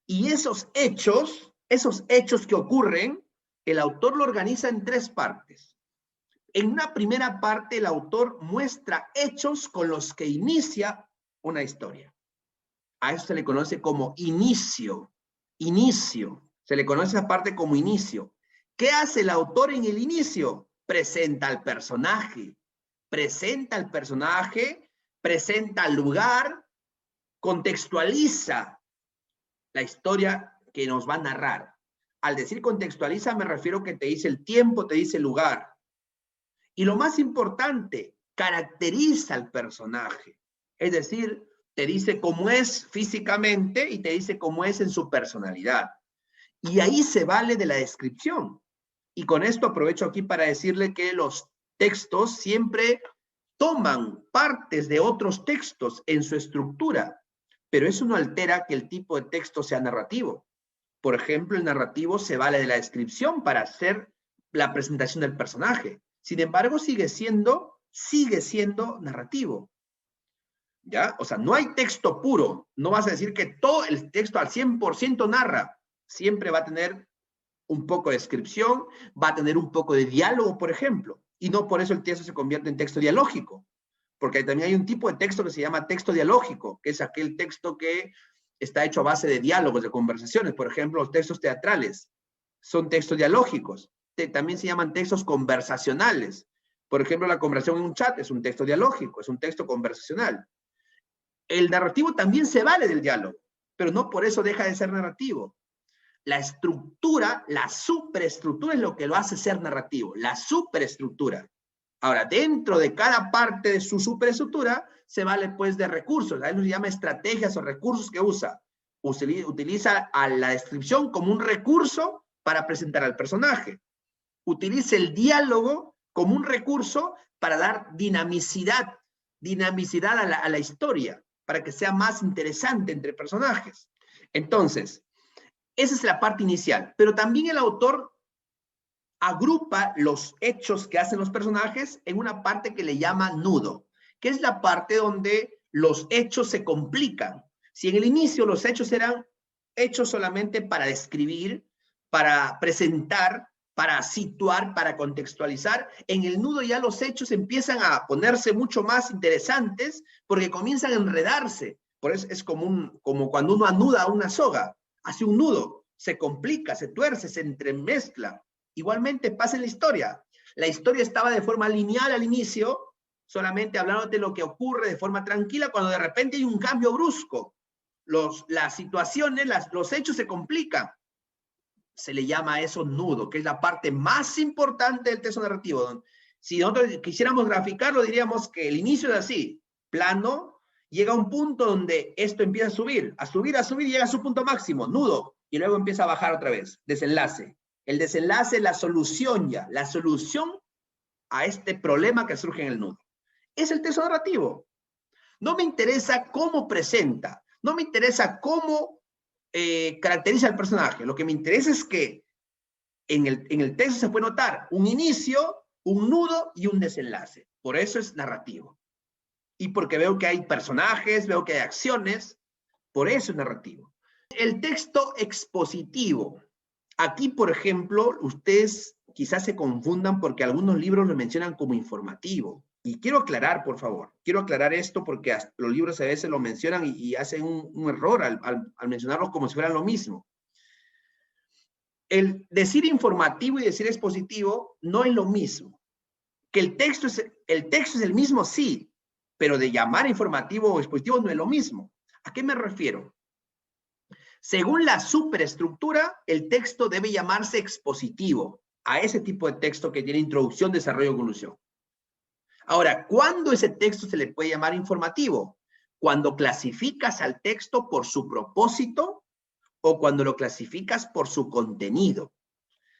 Y esos hechos que ocurren, el autor lo organiza en 3 partes. En una primera parte, el autor muestra hechos con los que inicia una historia. A eso se le conoce como inicio. Inicio. Se le conoce esa parte como inicio. ¿Qué hace el autor en el inicio? Presenta al personaje. Presenta al personaje, presenta el lugar, contextualiza la historia que nos va a narrar. Al decir contextualiza me refiero que te dice el tiempo, te dice el lugar. Y lo más importante, caracteriza al personaje. Es decir, te dice cómo es físicamente y te dice cómo es en su personalidad. Y ahí se vale de la descripción. Y con esto aprovecho aquí para decirle que los textos siempre toman partes de otros textos en su estructura, pero eso no altera que el tipo de texto sea narrativo. Por ejemplo, el narrativo se vale de la descripción para hacer la presentación del personaje. Sin embargo, sigue siendo narrativo. ¿Ya? O sea, no hay texto puro. No vas a decir que todo el texto al 100% narra. Siempre va a tener un poco de descripción, va a tener un poco de diálogo, por ejemplo. Y no por eso el texto se convierte en texto dialógico. Porque también hay un tipo de texto que se llama texto dialógico, que es aquel texto que está hecho a base de diálogos, de conversaciones. Por ejemplo, los textos teatrales son textos dialógicos. También se llaman textos conversacionales. Por ejemplo, la conversación en un chat es un texto dialógico, es un texto conversacional. El narrativo también se vale del diálogo, pero no por eso deja de ser narrativo. La estructura, la superestructura es lo que lo hace ser narrativo, la superestructura. Ahora, dentro de cada parte de su superestructura, se vale pues de recursos. A él nos llama estrategias o recursos que usa. Utiliza a la descripción como un recurso para presentar al personaje. Utiliza el diálogo como un recurso para dar dinamicidad dinamicidad a la historia, para que sea más interesante entre personajes. Entonces, esa es la parte inicial, pero también el autor agrupa los hechos que hacen los personajes en una parte que le llama nudo, que es la parte donde los hechos se complican. Si en el inicio los hechos eran hechos solamente para describir, para presentar, para situar, para contextualizar, en el nudo ya los hechos empiezan a ponerse mucho más interesantes porque comienzan a enredarse. Por eso es como cuando uno anuda una soga, hace un nudo, se complica, se tuerce, se entremezcla. Igualmente pasa en la historia. La historia estaba de forma lineal al inicio, solamente hablando de lo que ocurre de forma tranquila, cuando de repente hay un cambio brusco. Las situaciones, los hechos se complican. Se le llama a eso nudo, que es la parte más importante del texto narrativo. Si nosotros quisiéramos graficarlo, diríamos que el inicio es así, plano, llega a un punto donde esto empieza a subir, y llega a su punto máximo, nudo, y luego empieza a bajar otra vez, desenlace. El desenlace es la solución ya, la solución a este problema que surge en el nudo. Es el texto narrativo. No me interesa cómo presenta, no me interesa cómo caracteriza al personaje. Lo que me interesa es que en el texto se puede notar un inicio, un nudo y un desenlace. Por eso es narrativo. Y porque veo que hay personajes, veo que hay acciones, por eso es narrativo. El texto expositivo. Aquí, por ejemplo, ustedes quizás se confundan porque algunos libros lo mencionan como informativo. Y quiero aclarar, por favor, quiero aclarar esto porque los libros a veces lo mencionan y hacen un error al mencionarlos como si fueran lo mismo. El decir informativo y decir expositivo no es lo mismo. Que el texto es el mismo, sí, pero de llamar informativo o expositivo no es lo mismo. ¿A qué me refiero? Según la superestructura, el texto debe llamarse expositivo a ese tipo de texto que tiene introducción, desarrollo y conclusión. Ahora, ¿cuándo ese texto se le puede llamar informativo? Cuando clasificas al texto por su propósito o cuando lo clasificas por su contenido.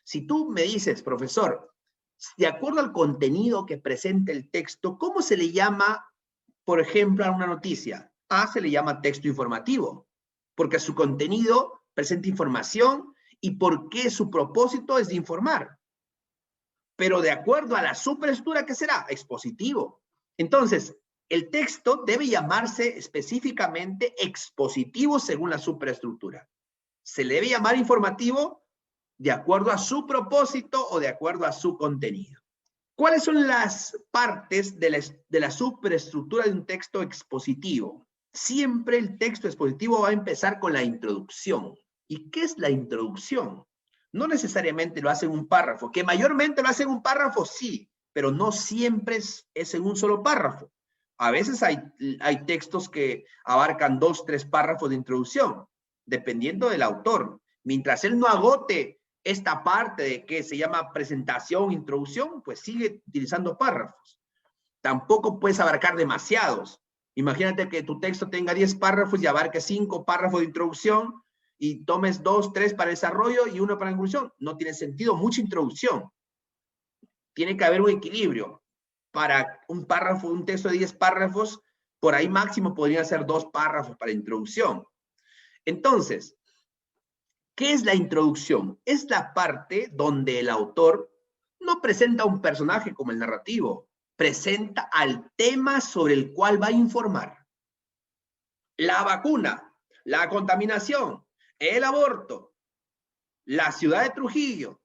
Si tú me dices, profesor, de acuerdo al contenido que presenta el texto, ¿cómo se le llama, por ejemplo, a una noticia? Se le llama texto informativo, porque su contenido presenta información y porque su propósito es de informar. Pero de acuerdo a la superestructura, ¿qué será? Expositivo. Entonces, el texto debe llamarse específicamente expositivo según la superestructura. Se le debe llamar informativo de acuerdo a su propósito o de acuerdo a su contenido. ¿Cuáles son las partes de la superestructura de un texto expositivo? Siempre el texto expositivo va a empezar con la introducción. ¿Y qué es la introducción? No necesariamente lo hace en un párrafo, que mayormente lo hace en un párrafo, sí, pero no siempre es en un solo párrafo. A veces hay textos que abarcan 2, 3 párrafos de introducción, dependiendo del autor. Mientras él no agote esta parte de que se llama presentación, introducción, pues sigue utilizando párrafos. Tampoco puedes abarcar demasiados. Imagínate que tu texto tenga 10 párrafos y abarque 5 párrafos de introducción y tomes 2, 3 para desarrollo y 1 para conclusión. No tiene sentido, mucha introducción. Tiene que haber un equilibrio. Para un párrafo, un texto de 10 párrafos, por ahí máximo podrían ser 2 párrafos para introducción. Entonces, ¿qué es la introducción? Es la parte donde el autor no presenta a un personaje como el narrativo, presenta al tema sobre el cual va a informar. La vacuna, la contaminación, el aborto, la ciudad de Trujillo,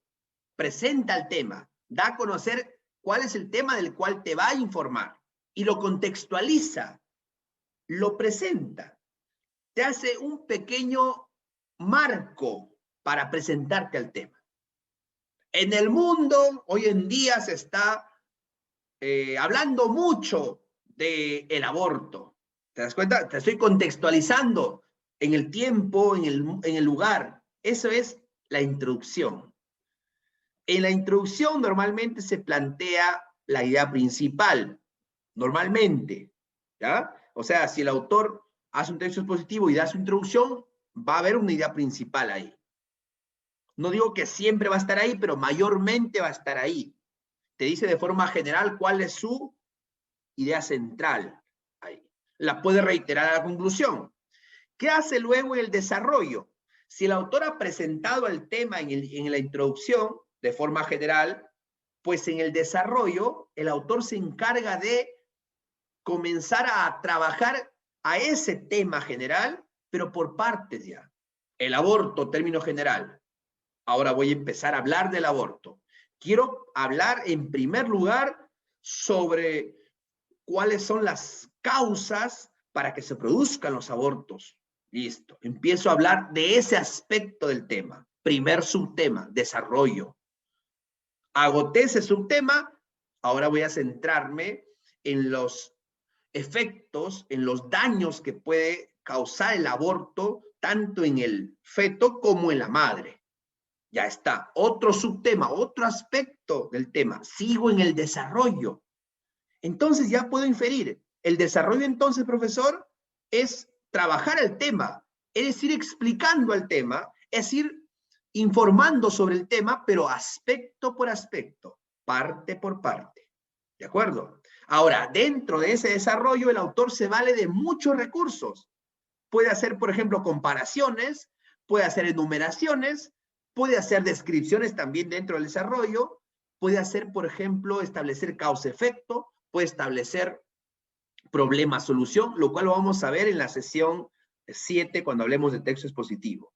presenta el tema, da a conocer cuál es el tema del cual te va a informar y lo contextualiza, lo presenta, te hace un pequeño marco para presentarte al tema. En el mundo, hoy en día se está hablando mucho del aborto. ¿Te das cuenta? Te estoy contextualizando en el tiempo, en el lugar. Eso es la introducción. En la introducción normalmente se plantea la idea principal, normalmente, ¿ya? O sea, si el autor hace un texto expositivo y da su introducción, va a haber una idea principal ahí. No digo que siempre va a estar ahí, pero mayormente va a estar ahí. Te dice de forma general cuál es su idea central. la puede reiterar a la conclusión. ¿Qué hace luego en el desarrollo? Si el autor ha presentado el tema en la introducción, de forma general, pues en el desarrollo, el autor se encarga de comenzar a trabajar a ese tema general, pero por partes ya. El aborto, término general. Ahora voy a empezar a hablar del aborto. Quiero hablar en primer lugar sobre cuáles son las causas para que se produzcan los abortos. Listo. Empiezo a hablar de ese aspecto del tema. Primer subtema, desarrollo. Agoté ese subtema, ahora voy a centrarme en los efectos, en los daños que puede causar el aborto, tanto en el feto como en la madre. Ya está. Otro subtema, otro aspecto del tema. Sigo en el desarrollo. Entonces ya puedo inferir. El desarrollo entonces, profesor, es trabajar el tema, es decir, explicando el tema, es decir, informando sobre el tema, pero aspecto por aspecto, parte por parte. ¿De acuerdo? Ahora, dentro de ese desarrollo, el autor se vale de muchos recursos. Puede hacer, por ejemplo, comparaciones, puede hacer enumeraciones, puede hacer descripciones también dentro del desarrollo, puede hacer, por ejemplo, establecer causa-efecto, puede establecer problema-solución, lo cual lo vamos a ver en la sesión 7 cuando hablemos de texto expositivo.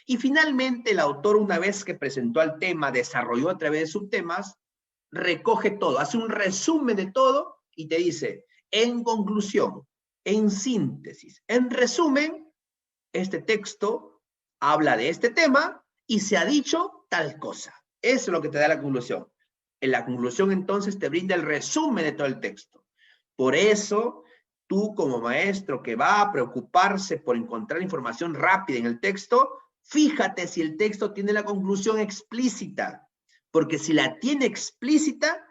Y finalmente, el autor, una vez que presentó el tema, desarrolló a través de subtemas, recoge todo, hace un resumen de todo y te dice, en conclusión, en síntesis, en resumen, este texto habla de este tema y se ha dicho tal cosa. Eso es lo que te da la conclusión. En la conclusión, entonces, te brinda el resumen de todo el texto. Por eso, tú como maestro que va a preocuparse por encontrar información rápida en el texto, fíjate si el texto tiene la conclusión explícita, porque si la tiene explícita,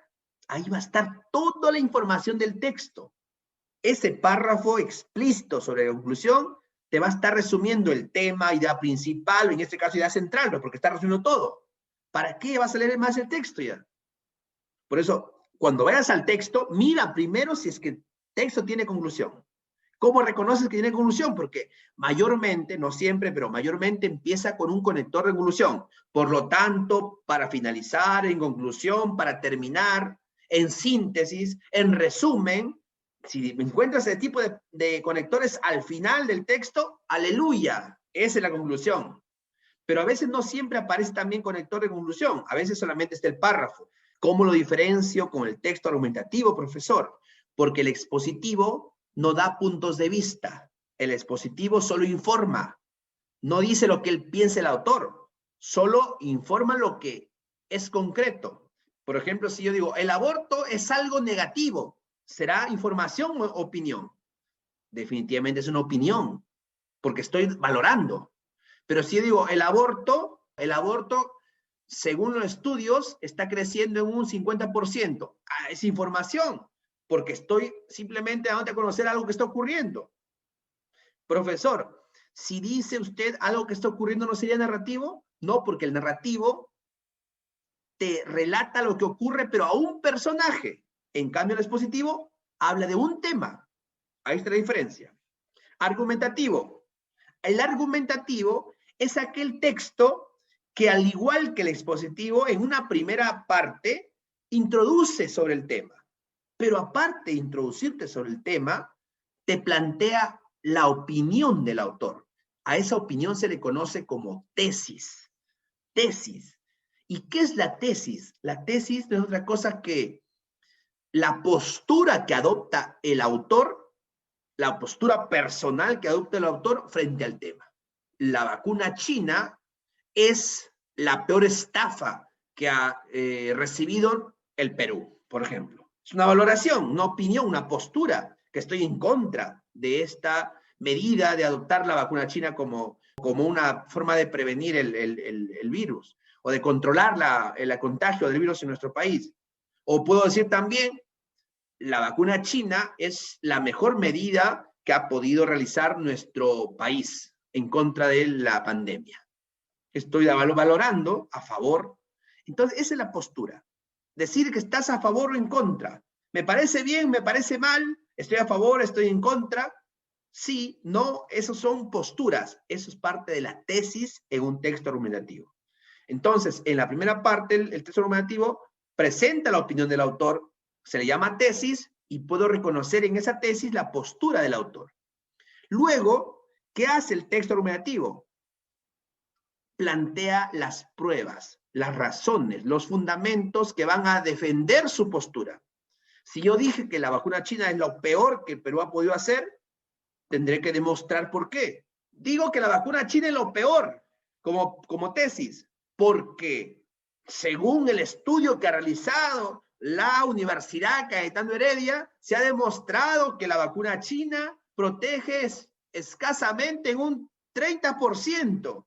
ahí va a estar toda la información del texto. Ese párrafo explícito sobre la conclusión te va a estar resumiendo el tema, idea principal, o en este caso idea central, porque está resumiendo todo. ¿Para qué vas a leer más el texto ya? Por eso, cuando vayas al texto, mira primero si es que el texto tiene conclusión. ¿Cómo reconoces que tiene conclusión? Porque mayormente, no siempre, pero mayormente empieza con un conector de conclusión. Por lo tanto, para finalizar, en conclusión, para terminar, en síntesis, en resumen, si encuentras ese tipo de conectores al final del texto, aleluya, esa es la conclusión. Pero a veces no siempre aparece también conector de conclusión, a veces solamente está el párrafo. ¿Cómo lo diferencio con el texto argumentativo, profesor? Porque el expositivo no da puntos de vista. El expositivo solo informa. No dice lo que él piensa el autor. Solo informa lo que es concreto. Por ejemplo, si yo digo, el aborto es algo negativo, ¿será información o opinión? Definitivamente es una opinión, porque estoy valorando. Pero si yo digo, el aborto, según los estudios, está creciendo en un 50%. Ah, es información, porque estoy simplemente dando a conocer algo que está ocurriendo. Profesor, si dice usted algo que está ocurriendo, ¿no sería narrativo? No, porque el narrativo te relata lo que ocurre, pero a un personaje. En cambio, el expositivo habla de un tema. Ahí está la diferencia. Argumentativo. El argumentativo es aquel texto que, al igual que el expositivo, en una primera parte, introduce sobre el tema. Pero aparte de introducirte sobre el tema, te plantea la opinión del autor. A esa opinión se le conoce como tesis. Tesis. ¿Y qué es la tesis? La tesis no es otra cosa que la postura que adopta el autor, la postura personal que adopta el autor frente al tema. La vacuna china es la peor estafa que ha recibido el Perú, por ejemplo. Es una valoración, una opinión, una postura que estoy en contra de esta medida de adoptar la vacuna china como una forma de prevenir el virus o de controlar el contagio del virus en nuestro país. O puedo decir también, la vacuna china es la mejor medida que ha podido realizar nuestro país en contra de la pandemia. Estoy valorando a favor. Entonces, esa es la postura. Decir que estás a favor o en contra. Me parece bien, me parece mal, Estoy a favor, estoy en contra. Sí, no, esos son posturas. Eso es parte de la tesis en un texto argumentativo. Entonces, en la primera parte, el texto argumentativo presenta la opinión del autor, se le llama tesis y puedo reconocer en esa tesis la postura del autor. Luego, ¿qué hace el texto argumentativo? Plantea las pruebas, las razones, los fundamentos que van a defender su postura. Si yo dije que la vacuna china es lo peor que el Perú ha podido hacer, tendré que demostrar por qué. Digo que la vacuna china es lo peor como tesis, porque según el estudio que ha realizado la Universidad Cayetano Heredia, se ha demostrado que la vacuna china protege escasamente en un 30%.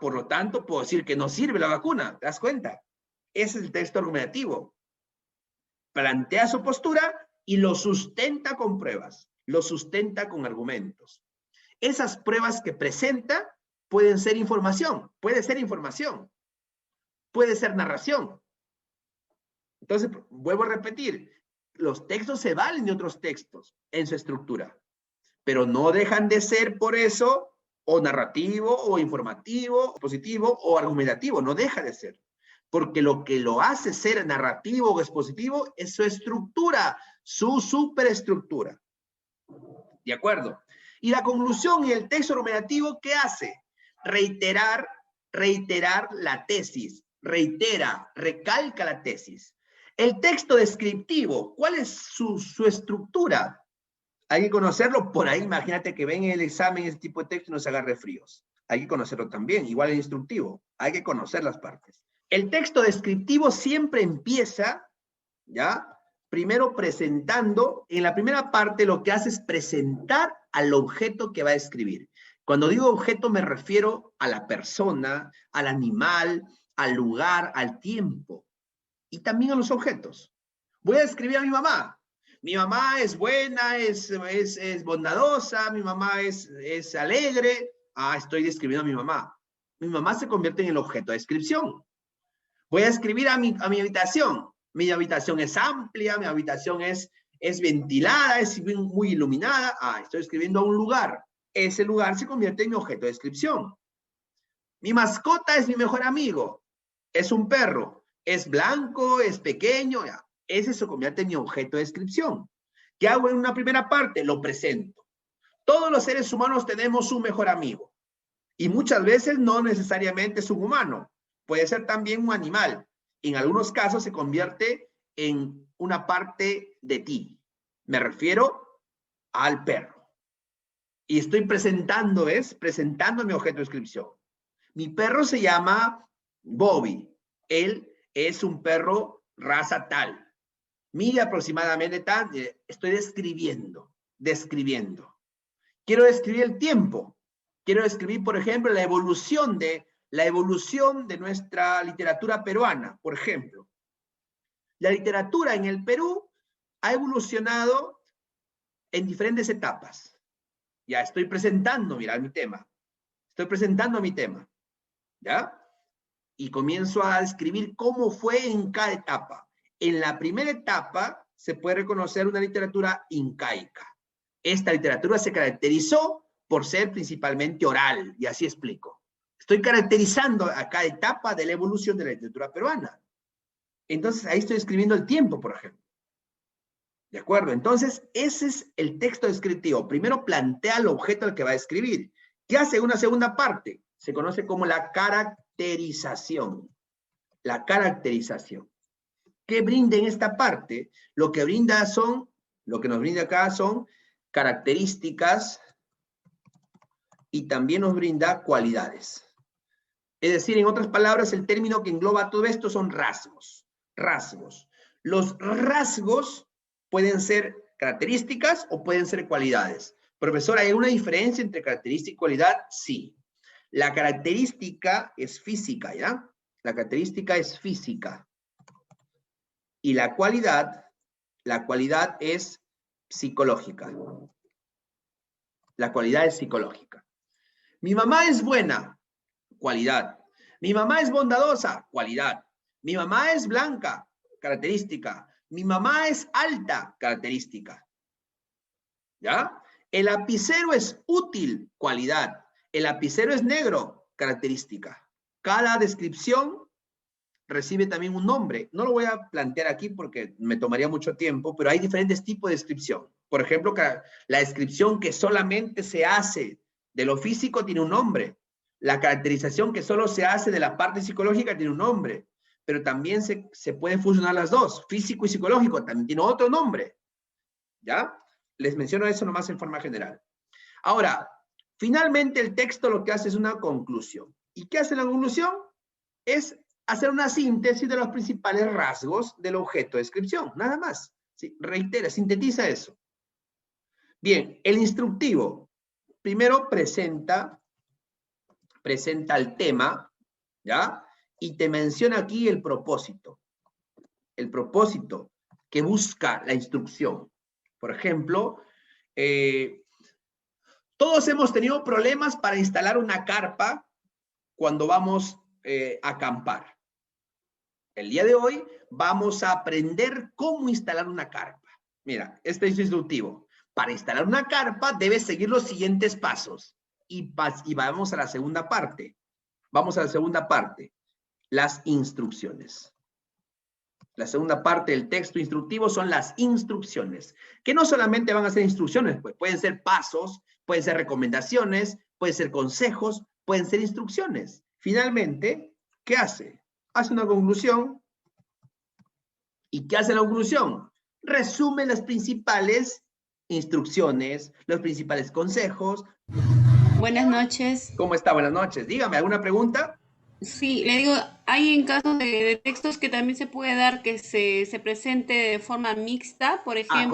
Por lo tanto, puedo decir que no sirve la vacuna. ¿Te das cuenta? Ese es el texto argumentativo. Plantea su postura y lo sustenta con pruebas, lo sustenta con argumentos. Esas pruebas que presenta pueden ser información, puede ser narración. Entonces, vuelvo a repetir, los textos se valen de otros textos en su estructura, pero no dejan de ser por eso o narrativo, o informativo, o positivo, o argumentativo, no deja de ser. Porque lo que lo hace ser narrativo o expositivo es su estructura, su superestructura. ¿De acuerdo? Y la conclusión y el texto argumentativo, ¿qué hace? Reiterar la tesis, recalca la tesis. El texto descriptivo, ¿cuál es su estructura? Hay que conocerlo. Por ahí, imagínate que ven en el examen ese tipo de texto y no se agarre fríos. Hay que conocerlo también, igual el instructivo. Hay que conocer las partes. El texto descriptivo siempre empieza, ¿ya? Primero presentando. En la primera parte lo que hace es presentar al objeto que va a escribir. Cuando digo objeto me refiero a la persona, al animal, al lugar, al tiempo. Y también a los objetos. Voy a describir a mi mamá. Mi mamá es buena, es bondadosa, mi mamá es alegre. Estoy describiendo a mi mamá. Mi mamá se convierte en el objeto de descripción. Voy a escribir a mi habitación. Mi habitación es amplia, mi habitación es ventilada, es muy iluminada. Estoy escribiendo a un lugar. Ese lugar se convierte en mi objeto de descripción. Mi mascota es mi mejor amigo. Es un perro. Es blanco, es pequeño. Ese se convierte en mi objeto de descripción. ¿Qué hago en una primera parte? Lo presento. Todos los seres humanos tenemos un mejor amigo. Y muchas veces no necesariamente es un humano. Puede ser también un animal. En algunos casos se convierte en una parte de ti. Me refiero al perro. Y estoy presentando mi objeto de descripción. Mi perro se llama Bobby. Él es un perro raza tal. Mide aproximadamente tal. Estoy describiendo. Quiero describir el tiempo. Quiero describir, por ejemplo, la evolución de nuestra literatura peruana, por ejemplo. La literatura en el Perú ha evolucionado en diferentes etapas. Ya estoy presentando, mira, mi tema. Estoy presentando mi tema. ¿Ya? Y comienzo a describir cómo fue en cada etapa. En la primera etapa se puede reconocer una literatura incaica. Esta literatura se caracterizó por ser principalmente oral, y así explico. Estoy caracterizando a cada etapa de la evolución de la literatura peruana. Entonces, ahí estoy escribiendo el tiempo, por ejemplo. ¿De acuerdo? Entonces, ese es el texto descriptivo. Primero plantea el objeto al que va a escribir. ¿Qué hace una segunda parte? Se conoce como la caracterización. La caracterización. ¿Qué brinda en esta parte? Lo que nos brinda acá son características y también nos brinda cualidades. Es decir, en otras palabras, el término que engloba todo esto son rasgos. Rasgos. Los rasgos pueden ser características o pueden ser cualidades. Profesor, ¿hay una diferencia entre característica y cualidad? Sí. La característica es física, ¿ya? La característica es física. Y la cualidad es psicológica. La cualidad es psicológica. Mi mamá es buena, cualidad. Mi mamá es bondadosa, cualidad. Mi mamá es blanca, característica. Mi mamá es alta, característica. ¿Ya? El lapicero es útil, cualidad. El lapicero es negro, característica. Cada descripción recibe también un nombre. No lo voy a plantear aquí porque me tomaría mucho tiempo, pero hay diferentes tipos de descripción. Por ejemplo, la descripción que solamente se hace de lo físico tiene un nombre. La caracterización que solo se hace de la parte psicológica tiene un nombre. Pero también se pueden fusionar las dos. Físico y psicológico también tiene otro nombre. ¿Ya? Les menciono eso nomás en forma general. Ahora, finalmente el texto lo que hace es una conclusión. ¿Y qué hace la conclusión? Es hacer una síntesis de los principales rasgos del objeto de descripción, nada más. ¿Sí? Reitera, sintetiza eso. Bien, el instructivo. Primero presenta el tema, ¿ya? Y te menciona aquí el propósito. El propósito que busca la instrucción. Por ejemplo, todos hemos tenido problemas para instalar una carpa cuando vamos a acampar. El día de hoy vamos a aprender cómo instalar una carpa. Mira, este es instructivo. Para instalar una carpa debes seguir los siguientes pasos. Y vamos a la segunda parte. Vamos a la segunda parte. Las instrucciones. La segunda parte del texto instructivo son las instrucciones, que no solamente van a ser instrucciones, pues pueden ser pasos, pueden ser recomendaciones, pueden ser consejos, pueden ser instrucciones. Finalmente, ¿qué hace? Hace una conclusión. ¿Y qué hace la conclusión? Resume las principales instrucciones, los principales consejos. Buenas noches. ¿Cómo está? Buenas noches. Dígame, ¿alguna pregunta? Sí, le digo, hay en casos de textos que también se puede dar que se presente de forma mixta, por ejemplo.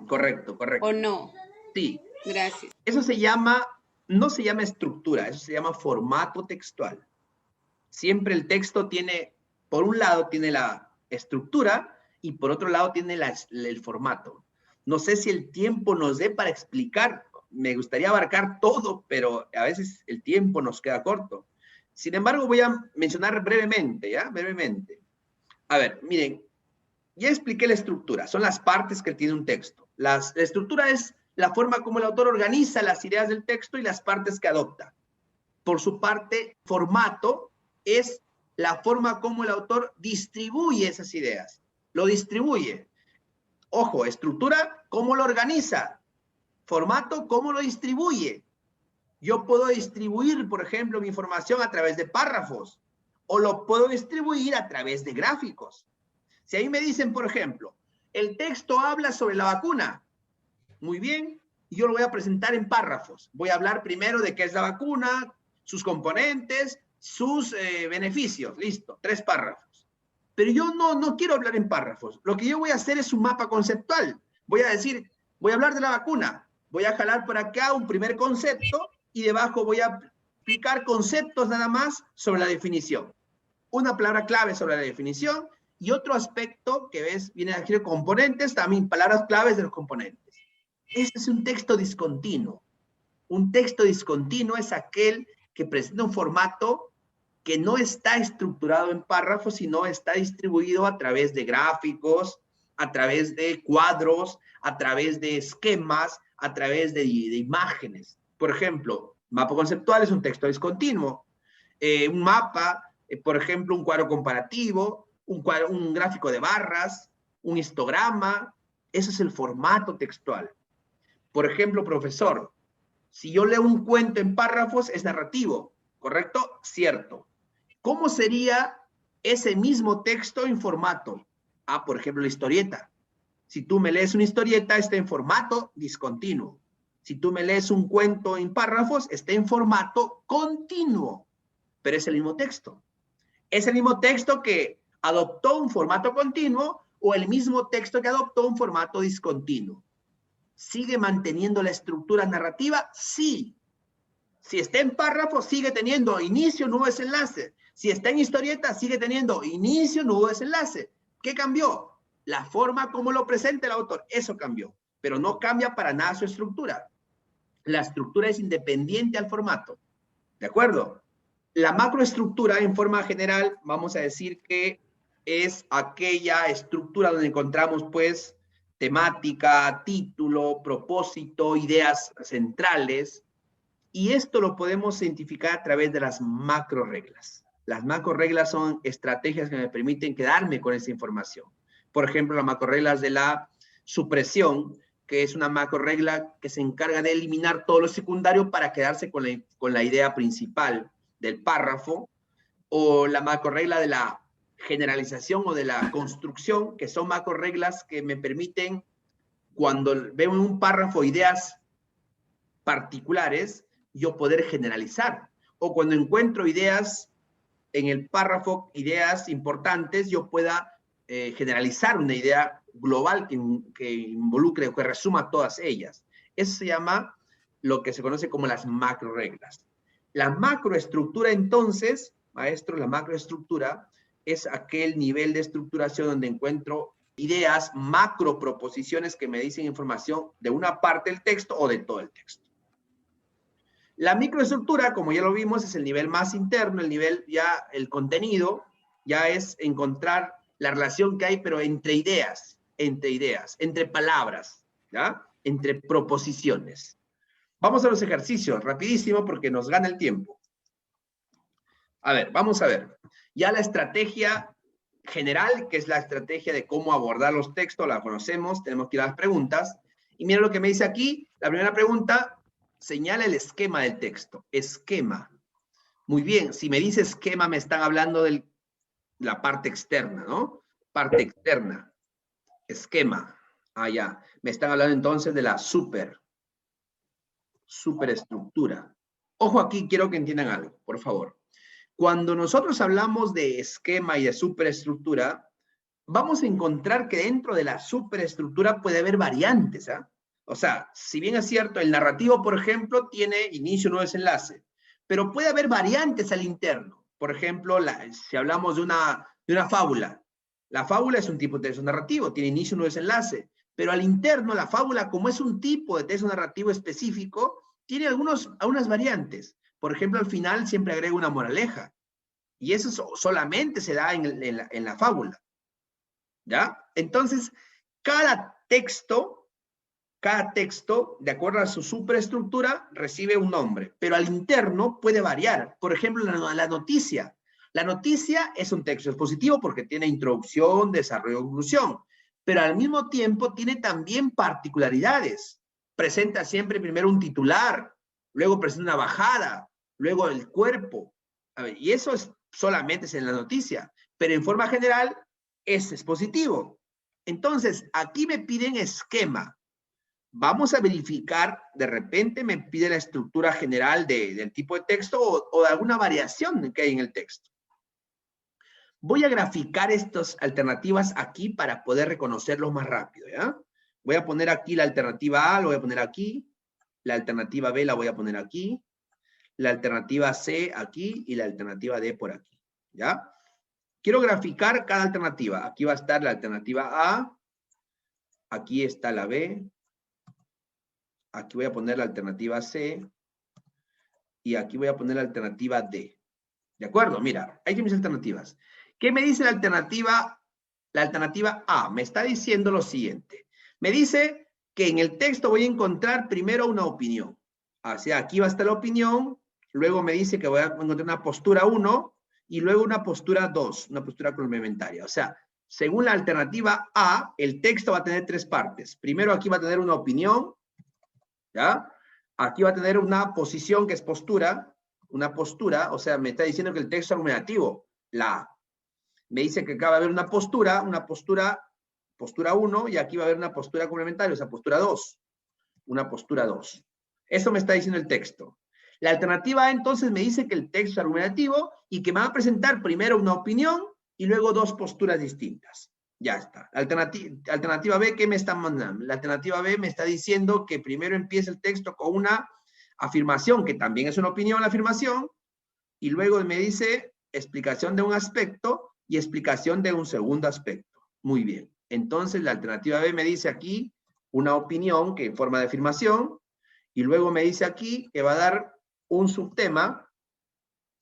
Correcto. ¿O no? Sí. Gracias. Eso no se llama estructura, eso se llama formato textual. Siempre el texto tiene, por un lado tiene la estructura y por otro lado tiene el formato. No sé si el tiempo nos dé para explicar, me gustaría abarcar todo, pero a veces el tiempo nos queda corto. Sin embargo, voy a mencionar brevemente, ¿ya? Brevemente. A ver, miren, ya expliqué la estructura, son las partes que tiene un texto. La estructura es la forma como el autor organiza las ideas del texto y las partes que adopta. Por su parte, formato es la forma como el autor distribuye esas ideas. Lo distribuye. Ojo, estructura, ¿cómo lo organiza? Formato, ¿cómo lo distribuye? Yo puedo distribuir, por ejemplo, mi información a través de párrafos o lo puedo distribuir a través de gráficos. Si ahí me dicen, por ejemplo, el texto habla sobre la vacuna, muy bien, y yo lo voy a presentar en párrafos. Voy a hablar primero de qué es la vacuna, sus componentes, sus beneficios, listo, 3 párrafos. Pero yo no quiero hablar en párrafos. Lo que yo voy a hacer es un mapa conceptual. Voy a decir, voy a hablar de la vacuna, voy a jalar por acá un primer concepto y debajo voy a explicar conceptos nada más sobre la definición. Una palabra clave sobre la definición y otro aspecto que ves, viene a decir componentes, también palabras claves de los componentes. Este es un texto discontinuo. Un texto discontinuo es aquel que presenta un formato que no está estructurado en párrafos, sino está distribuido a través de gráficos, a través de cuadros, a través de esquemas, a través de imágenes. Por ejemplo, mapa conceptual es un texto discontinuo. Un mapa, por ejemplo, un cuadro comparativo, un gráfico de barras, un histograma. Ese es el formato textual. Por ejemplo, profesor, si yo leo un cuento en párrafos, es narrativo, ¿correcto? Cierto. ¿Cómo sería ese mismo texto en formato? Ah, por ejemplo, la historieta. Si tú me lees una historieta, está en formato discontinuo. Si tú me lees un cuento en párrafos, está en formato continuo, pero es el mismo texto. Es el mismo texto que adoptó un formato continuo o el mismo texto que adoptó un formato discontinuo. ¿Sigue manteniendo la estructura narrativa? Sí. Si está en párrafo, sigue teniendo inicio, nudo, desenlace. Si está en historieta, sigue teniendo inicio, nudo, desenlace. ¿Qué cambió? La forma como lo presenta el autor. Eso cambió. Pero no cambia para nada su estructura. La estructura es independiente al formato. ¿De acuerdo? La macroestructura, en forma general, vamos a decir que es aquella estructura donde encontramos, pues, temática, título, propósito, ideas centrales, y esto lo podemos identificar a través de las macro reglas. Las macro reglas son estrategias que me permiten quedarme con esa información. Por ejemplo, las macro reglas de la supresión, que es una macro regla que se encarga de eliminar todo lo secundario para quedarse con la idea principal del párrafo, o la macro regla de la generalización o de la construcción, que son macro reglas que me permiten, cuando veo en un párrafo ideas particulares, yo poder generalizar. O cuando encuentro ideas en el párrafo, ideas importantes, yo pueda generalizar una idea global que involucre o que resuma todas ellas. Eso se llama lo que se conoce como las macro reglas. La macroestructura, entonces, maestro, la macroestructura es aquel nivel de estructuración donde encuentro ideas, macro proposiciones que me dicen información de una parte del texto o de todo el texto. La microestructura, como ya lo vimos, es el nivel más interno, el nivel ya, el contenido, ya es encontrar la relación que hay, pero entre ideas, entre palabras, ¿ya? Entre proposiciones. Vamos a los ejercicios, rapidísimo, porque nos gana el tiempo. A ver, vamos a ver. Ya la estrategia general, que es la estrategia de cómo abordar los textos, la conocemos, tenemos que ir a las preguntas. Y mira lo que me dice aquí, la primera pregunta, señala el esquema del texto. Esquema. Muy bien, si me dice esquema, me están hablando de la parte externa, ¿no? Parte externa. Esquema. Ah, ya. Me están hablando entonces de la superestructura. Ojo aquí, quiero que entiendan algo, por favor. Cuando nosotros hablamos de esquema y de superestructura, vamos a encontrar que dentro de la superestructura puede haber variantes, ¿ah? O sea, si bien es cierto, el narrativo, por ejemplo, tiene inicio, nudo, desenlace, pero puede haber variantes al interno. Por ejemplo, si hablamos de una fábula, la fábula es un tipo de texto narrativo, tiene inicio, nudo, desenlace, pero al interno, la fábula, como es un tipo de texto narrativo específico, tiene algunas variantes. Por ejemplo, al final siempre agrega una moraleja, y eso solamente se da en la fábula, ¿ya? Entonces, cada texto, de acuerdo a su superestructura, recibe un nombre, pero al interno puede variar. Por ejemplo, la noticia. La noticia es un texto expositivo porque tiene introducción, desarrollo, conclusión, pero al mismo tiempo tiene también particularidades. Presenta siempre primero un titular, luego presenta una bajada, luego el cuerpo. A ver, y eso solamente es en la noticia, pero en forma general es expositivo. Entonces, aquí me piden esquema. Vamos a verificar, de repente me pide la estructura general del tipo de texto o de alguna variación que hay en el texto. Voy a graficar estas alternativas aquí para poder reconocerlos más rápido, ¿ya? Voy a poner aquí la alternativa A, lo voy a poner aquí, la alternativa B la voy a poner aquí, la alternativa C aquí y la alternativa D por aquí, ¿ya? Quiero graficar cada alternativa. Aquí va a estar la alternativa A, aquí está la B, aquí voy a poner la alternativa C y aquí voy a poner la alternativa D. ¿De acuerdo? Mira, ahí tengo mis alternativas. ¿Qué me dice la alternativa A? Me está diciendo lo siguiente. Me dice que en el texto voy a encontrar primero una opinión. O sea, aquí va a estar la opinión, luego me dice que voy a encontrar una postura 1 y luego una postura 2, una postura complementaria. O sea, según la alternativa A, el texto va a tener 3 partes. Primero aquí va a tener una opinión, ¿ya? Aquí va a tener una posición que es postura, una postura, o sea, me está diciendo que el texto es argumentativo, la A. Me dice que acá va a haber una postura 1, y aquí va a haber una postura complementaria, o sea, postura 2, una postura 2. Eso me está diciendo el texto. La alternativa A entonces me dice que el texto es argumentativo y que me va a presentar primero una opinión y luego 2 posturas distintas. Ya está. Alternativa B, ¿qué me está mandando? La alternativa B me está diciendo que primero empieza el texto con una afirmación, que también es una opinión la afirmación, y luego me dice explicación de un aspecto y explicación de un segundo aspecto. Muy bien. Entonces la alternativa B me dice aquí una opinión que en forma de afirmación, y luego me dice aquí que va a dar un subtema,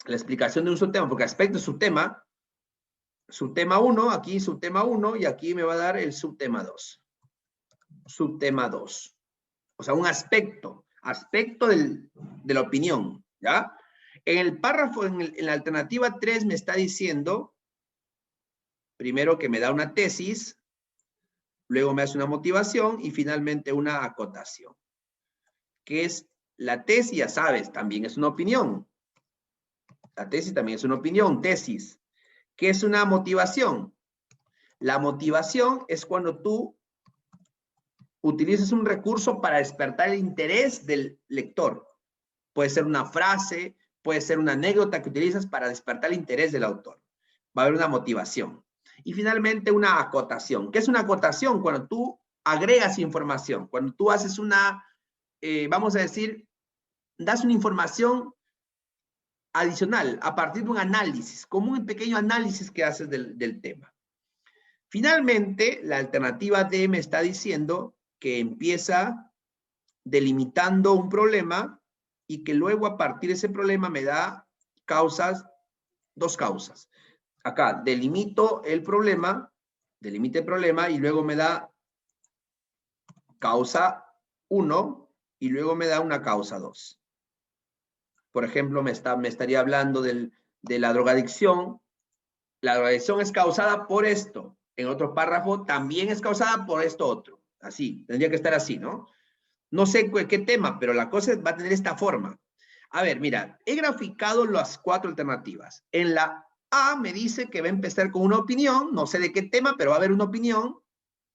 la explicación de un subtema, porque aspecto es subtema, subtema 1, aquí subtema 1, y aquí me va a dar el subtema 2. Subtema 2. O sea, un aspecto de la opinión, ¿ya? En el párrafo, en la alternativa 3 me está diciendo, primero que me da una tesis, luego me hace una motivación y finalmente una acotación. ¿Qué es la tesis? Ya sabes, también es una opinión. La tesis también es una opinión, tesis. ¿Qué es una motivación? La motivación es cuando tú utilizas un recurso para despertar el interés del lector. Puede ser una frase, puede ser una anécdota que utilizas para despertar el interés del autor. Va a haber una motivación. Y finalmente una acotación. ¿Qué es una acotación? Cuando tú agregas información, cuando tú haces una, vamos a decir, das una información adicional a partir de un análisis, como un pequeño análisis que haces del tema. Finalmente, la alternativa D me está diciendo que empieza delimitando un problema y que luego a partir de ese problema me da causas, dos causas. Acá delimito el problema, y luego me da causa 1 y luego me da una causa 2. Por ejemplo, me estaría hablando de la drogadicción. La drogadicción es causada por esto. En otro párrafo también es causada por esto otro. Así, tendría que estar así, ¿no? No sé qué tema, pero la cosa va a tener esta forma. A ver, mira, he graficado las 4 alternativas. En la A me dice que va a empezar con una opinión, no sé de qué tema, pero va a haber una opinión,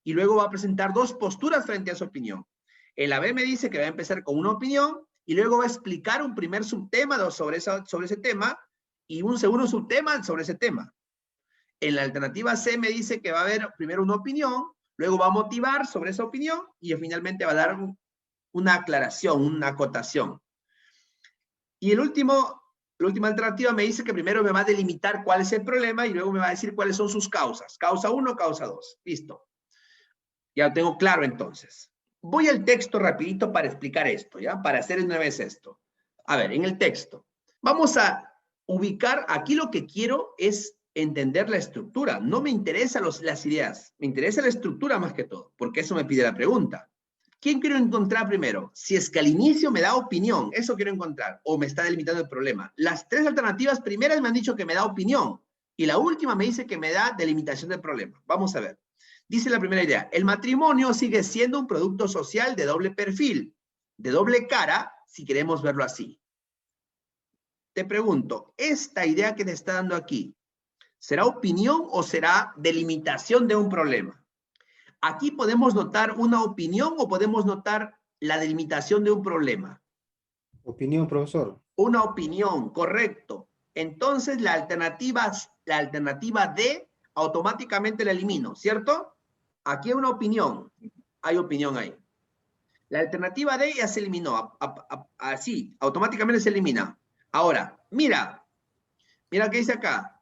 y luego va a presentar 2 posturas frente a su opinión. En la B me dice que va a empezar con una opinión, y luego va a explicar un primer subtema sobre ese tema, y un segundo subtema sobre ese tema. En la alternativa C me dice que va a haber primero una opinión, luego va a motivar sobre esa opinión, y finalmente va a dar una aclaración, una acotación. Y la última alternativa me dice que primero me va a delimitar cuál es el problema y luego me va a decir cuáles son sus causas. Causa 1, causa 2. Listo. Ya lo tengo claro entonces. Voy al texto rapidito para explicar esto, ¿ya? Para hacer una vez esto. A ver, en el texto. Vamos a ubicar, aquí lo que quiero es entender la estructura. No me interesan las ideas, me interesa la estructura más que todo, porque eso me pide la pregunta. ¿Quién quiero encontrar primero? Si es que al inicio me da opinión, eso quiero encontrar, o me está delimitando el problema. Las 3 alternativas primeras me han dicho que me da opinión, y la última me dice que me da delimitación del problema. Vamos a ver. Dice la primera idea, el matrimonio sigue siendo un producto social de doble perfil, de doble cara, si queremos verlo así. Te pregunto, esta idea que te está dando aquí, ¿será opinión o será delimitación de un problema? Aquí podemos notar una opinión o podemos notar la delimitación de un problema. Opinión, profesor. Una opinión, correcto. Entonces la alternativa D automáticamente la elimino, ¿cierto? Aquí hay una opinión. Hay opinión ahí. La alternativa D ya se eliminó. Así, automáticamente se elimina. Ahora, mira qué dice acá.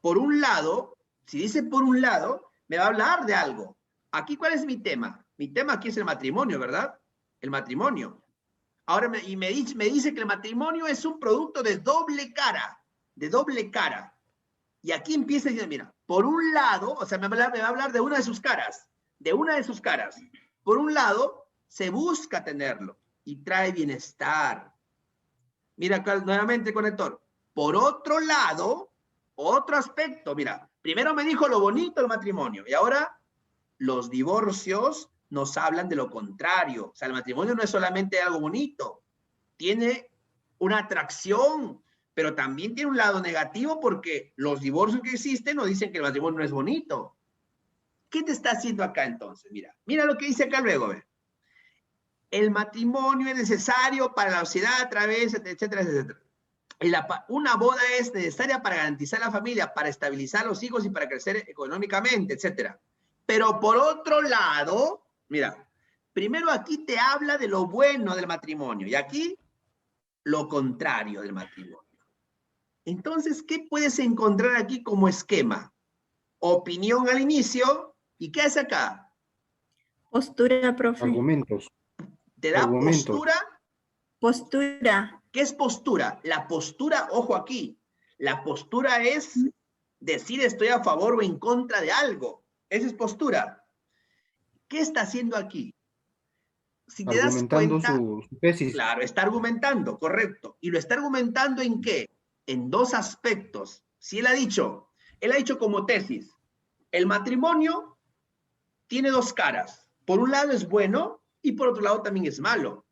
Por un lado, si dice por un lado, me va a hablar de algo. Aquí, ¿cuál es mi tema? Mi tema aquí es el matrimonio, ¿verdad? El matrimonio. Ahora, me dice que el matrimonio es un producto de doble cara, Y aquí empieza diciendo, mira, por un lado, o sea, me va a hablar de una de sus caras, Por un lado, se busca tenerlo y trae bienestar. Mira acá nuevamente el conector. Por otro lado, otro aspecto, mira, primero me dijo lo bonito del matrimonio y ahora los divorcios nos hablan de lo contrario. O sea, el matrimonio no es solamente algo bonito, tiene una atracción, pero también tiene un lado negativo porque los divorcios que existen nos dicen que el matrimonio no es bonito. ¿Qué te está haciendo acá entonces? Mira lo que dice acá luego, ¿ve? El matrimonio es necesario para la sociedad a través, etcétera, etcétera. Una boda es necesaria para garantizar la familia, para estabilizar a los hijos y para crecer económicamente, etcétera. Pero por otro lado, mira, primero aquí te habla de lo bueno del matrimonio y aquí lo contrario del matrimonio. Entonces, ¿qué puedes encontrar aquí como esquema? Opinión al inicio, ¿y qué hace acá? Postura, profe. Argumentos. ¿Te da Argumentos. postura? Postura. ¿Qué es postura? La postura, ojo aquí, la postura es decir estoy a favor o en contra de algo. Esa es postura. ¿Qué está haciendo aquí? Si te das Argumentando cuenta, su tesis. claro, está argumentando, correcto. ¿Y lo está argumentando en qué? En dos aspectos. Si él ha dicho como tesis, el matrimonio tiene dos caras. Por un lado es bueno y por otro lado también es malo.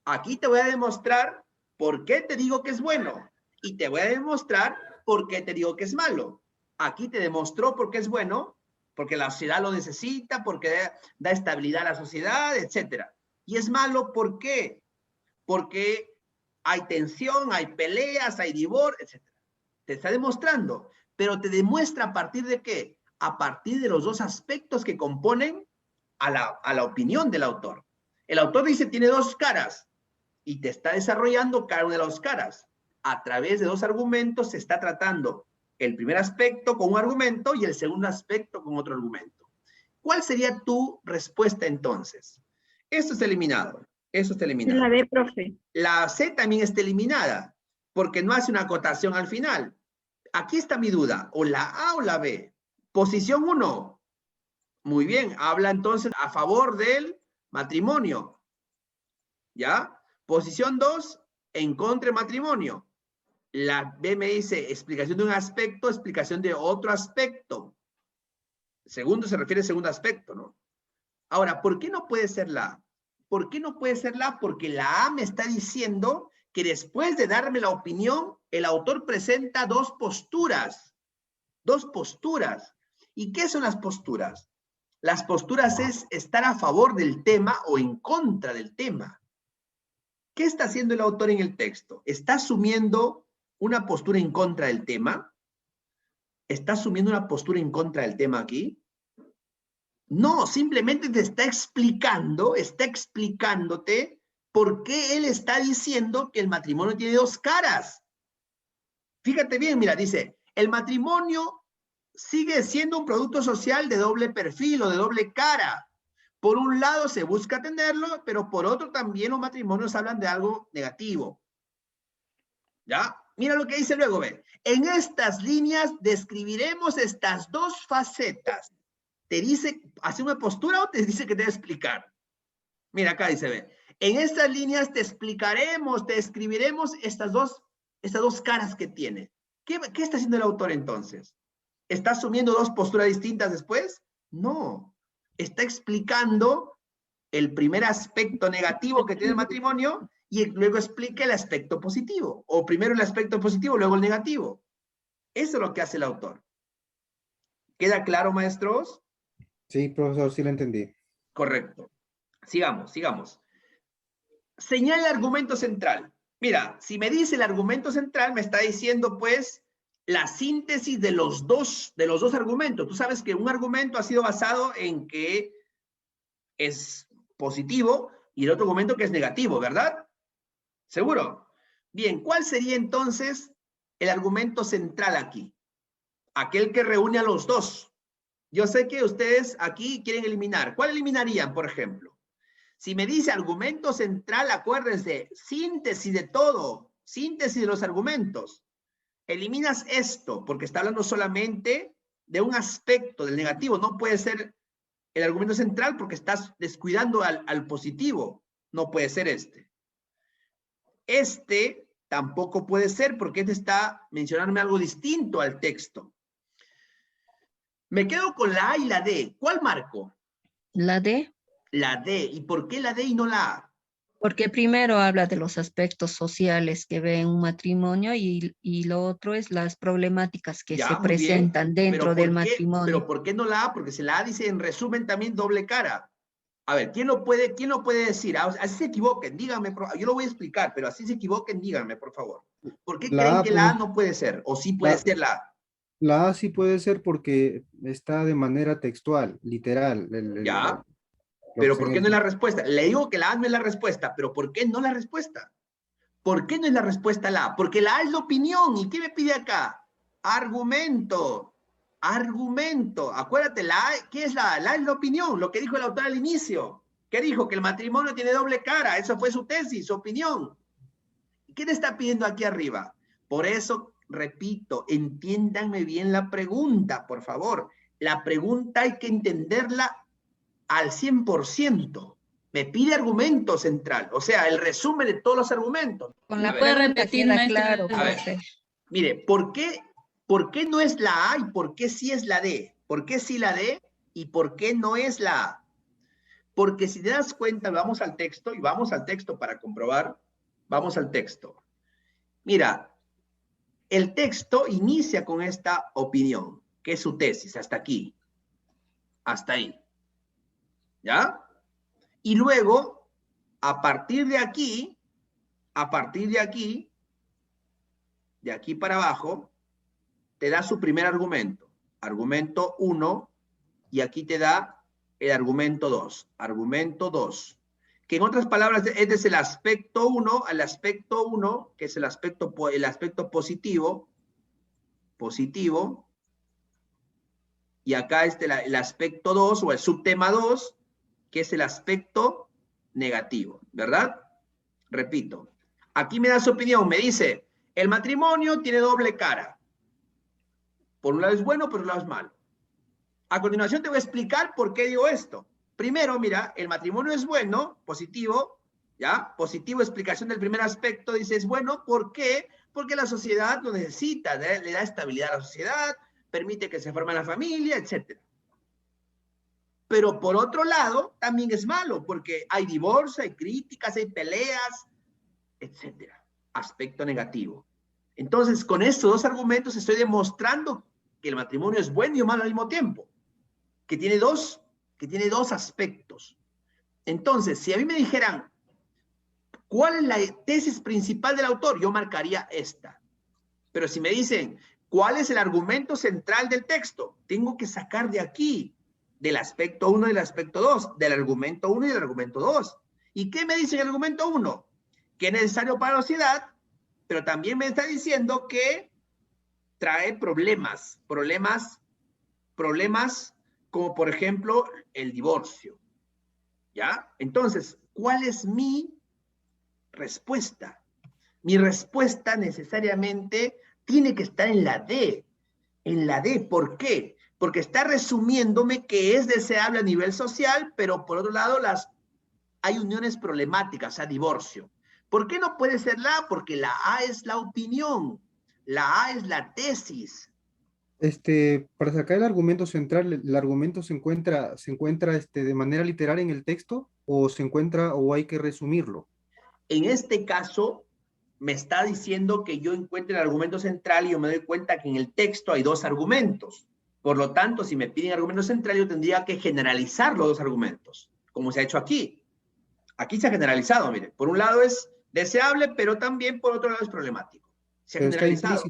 Aquí te voy a demostrar por qué te digo que es bueno y te voy a demostrar por qué te digo que es malo. Aquí te demostró por qué es bueno, porque la sociedad lo necesita, porque da estabilidad a la sociedad, etc. Y es malo, ¿por qué? Porque hay tensión, hay peleas, hay divorcio, etc. Te está demostrando, pero te demuestra a partir de qué? A partir de los dos aspectos que componen a la opinión del autor. El autor dice tiene dos caras y te está desarrollando cada una de las caras. A través de dos argumentos se está tratando el primer aspecto con un argumento y el segundo aspecto con otro argumento. ¿Cuál sería tu respuesta entonces? Esto está eliminado. Eso está eliminado. La B, profe. La C también está eliminada porque no hace una acotación al final. Aquí está mi duda, o la A o la B. Posición 1. Muy bien, habla entonces a favor del matrimonio. ¿Ya? Posición 2, en contra del matrimonio. La B me dice explicación de un aspecto, explicación de otro aspecto. Segundo se refiere al segundo aspecto, ¿no? Ahora, ¿por qué no puede ser la A? ¿Por qué no puede ser la A? Porque la A me está diciendo que después de darme la opinión, el autor presenta dos posturas. Dos posturas. ¿Y qué son las posturas? Las posturas es estar a favor del tema o en contra del tema. ¿Qué está haciendo el autor en el texto? ¿Está asumiendo una postura en contra del tema? ¿Está asumiendo una postura en contra del tema aquí? No, simplemente te está explicándote por qué él está diciendo que el matrimonio tiene dos caras. Fíjate bien, mira, dice, el matrimonio sigue siendo un producto social de doble perfil o de doble cara. Por un lado se busca tenerlo, pero por otro también los matrimonios hablan de algo negativo. ¿Ya? Mira lo que dice luego, ve. En estas líneas describiremos estas dos facetas. ¿Te dice, hace una postura o te dice que te debe explicar? Mira, acá dice, ve. En estas líneas te explicaremos, te describiremos estas dos caras que tiene. ¿Qué está haciendo el autor entonces? ¿Está asumiendo dos posturas distintas después? No. Está explicando el primer aspecto negativo que tiene el matrimonio y luego explica el aspecto positivo. O primero el aspecto positivo, luego el negativo. Eso es lo que hace el autor. ¿Queda claro, maestros? Sí, profesor, sí lo entendí. Correcto. Sigamos, sigamos. Señala el argumento central. Mira, si me dice el argumento central, me está diciendo, pues, la síntesis de los dos argumentos. Tú sabes que un argumento ha sido basado en que es positivo y el otro argumento que es negativo, ¿verdad? ¿Seguro? Bien, ¿cuál sería entonces el argumento central aquí? Aquel que reúne a los dos. Yo sé que ustedes aquí quieren eliminar. ¿Cuál eliminarían, por ejemplo? Si me dice argumento central, acuérdense, síntesis de todo, síntesis de los argumentos. Eliminas esto, porque está hablando solamente de un aspecto del negativo. No puede ser el argumento central porque estás descuidando al positivo. No puede ser este. Este tampoco puede ser porque este está mencionándome algo distinto al texto. Me quedo con la A y la D. ¿Cuál marco? La D, La D. ¿Y por qué la D y no la A? porque primero habla de los aspectos sociales que ve en un matrimonio y lo otro es las problemáticas que Ya, se muy bien. presentan dentro del Pero matrimonio. ¿por qué no la A? Porque si la A dice en resumen también doble cara. A ver, ¿quién lo puede decir? Así se equivoquen, díganme, yo lo voy a explicar, pero así se equivoquen, díganme, por favor. ¿Por qué La creen A, que la A no puede ser? ¿O sí puede ser la A? La A sí puede ser porque está de manera textual, literal. Ya, lo pero que ¿por se- qué no es la respuesta? Le digo que la A no es la respuesta, pero ¿por qué no la respuesta? ¿Por qué no es la respuesta la A? Porque la A es la opinión. ¿Y qué me pide acá? Argumento. Argumento. Acuérdate, la A, ¿qué es la A? La A es la opinión, lo que dijo el autor al inicio. ¿Qué dijo? Que el matrimonio tiene doble cara. Eso fue su tesis, su opinión. ¿Qué te está pidiendo aquí arriba? Por eso repito, entiéndanme bien la pregunta, por favor. La pregunta hay que entenderla al 100%. Me pide argumento central, o sea, el resumen de todos los argumentos. Con la ¿Puede pregunta repetir, queda maestra? claro, A ver. profe. Mire, ¿por qué no es la A y por qué sí es la D? ¿Por qué sí la D y por qué no es la A? Porque si te das cuenta, vamos al texto y vamos al texto para comprobar. Vamos al texto. Mira, el texto inicia con esta opinión, que es su tesis, hasta aquí. Hasta ahí. ¿Ya? Y luego, a partir de aquí, de aquí para abajo, te da su primer argumento. Argumento 1, y aquí te da el argumento 2. Argumento 2. Que en otras palabras, es desde el aspecto 1 al aspecto 1, que es el aspecto positivo, y acá el aspecto 2 o el subtema 2, que es el aspecto negativo, ¿verdad? Repito, aquí me da su opinión, me dice, el matrimonio tiene doble cara. Por un lado es bueno, por otro lado es malo. A continuación te voy a explicar por qué digo esto. Primero, mira, el matrimonio es bueno, positivo, ¿ya? Positivo, explicación del primer aspecto, dice, es bueno, ¿por qué? Porque la sociedad lo necesita, le da estabilidad a la sociedad, permite que se forme la familia, etc. Pero por otro lado, también es malo, porque hay divorcio, hay críticas, hay peleas, etc. Aspecto negativo. Entonces, con estos dos argumentos estoy demostrando que el matrimonio es bueno y malo al mismo tiempo, que tiene dos aspectos. Entonces, si a mí me dijeran, ¿cuál es la tesis principal del autor? Yo marcaría esta. Pero si me dicen, ¿cuál es el argumento central del texto? Tengo que sacar de aquí, del aspecto 1 y del aspecto 2, del argumento 1 y del argumento 2. ¿Y qué me dice el argumento 1? Que es necesario para la sociedad, pero también me está diciendo que trae problemas como por ejemplo el divorcio. ¿Ya? Entonces, ¿cuál es mi respuesta? Mi respuesta necesariamente tiene que estar en la D. En la D, ¿por qué? Porque está resumiéndome que es deseable a nivel social, pero por otro lado hay uniones problemáticas, o sea, divorcio. ¿Por qué no puede ser la A? Porque la A es la opinión, la A es la tesis. Para sacar el argumento central, ¿el argumento se encuentra de manera literal en el texto o o hay que resumirlo? En este caso, me está diciendo que yo encuentre el argumento central y yo me doy cuenta que en el texto hay dos argumentos. Por lo tanto, si me piden argumento central, yo tendría que generalizar los dos argumentos, como se ha hecho aquí. Aquí se ha generalizado, mire. Por un lado es deseable, pero también por otro lado es problemático. Se ha generalizado.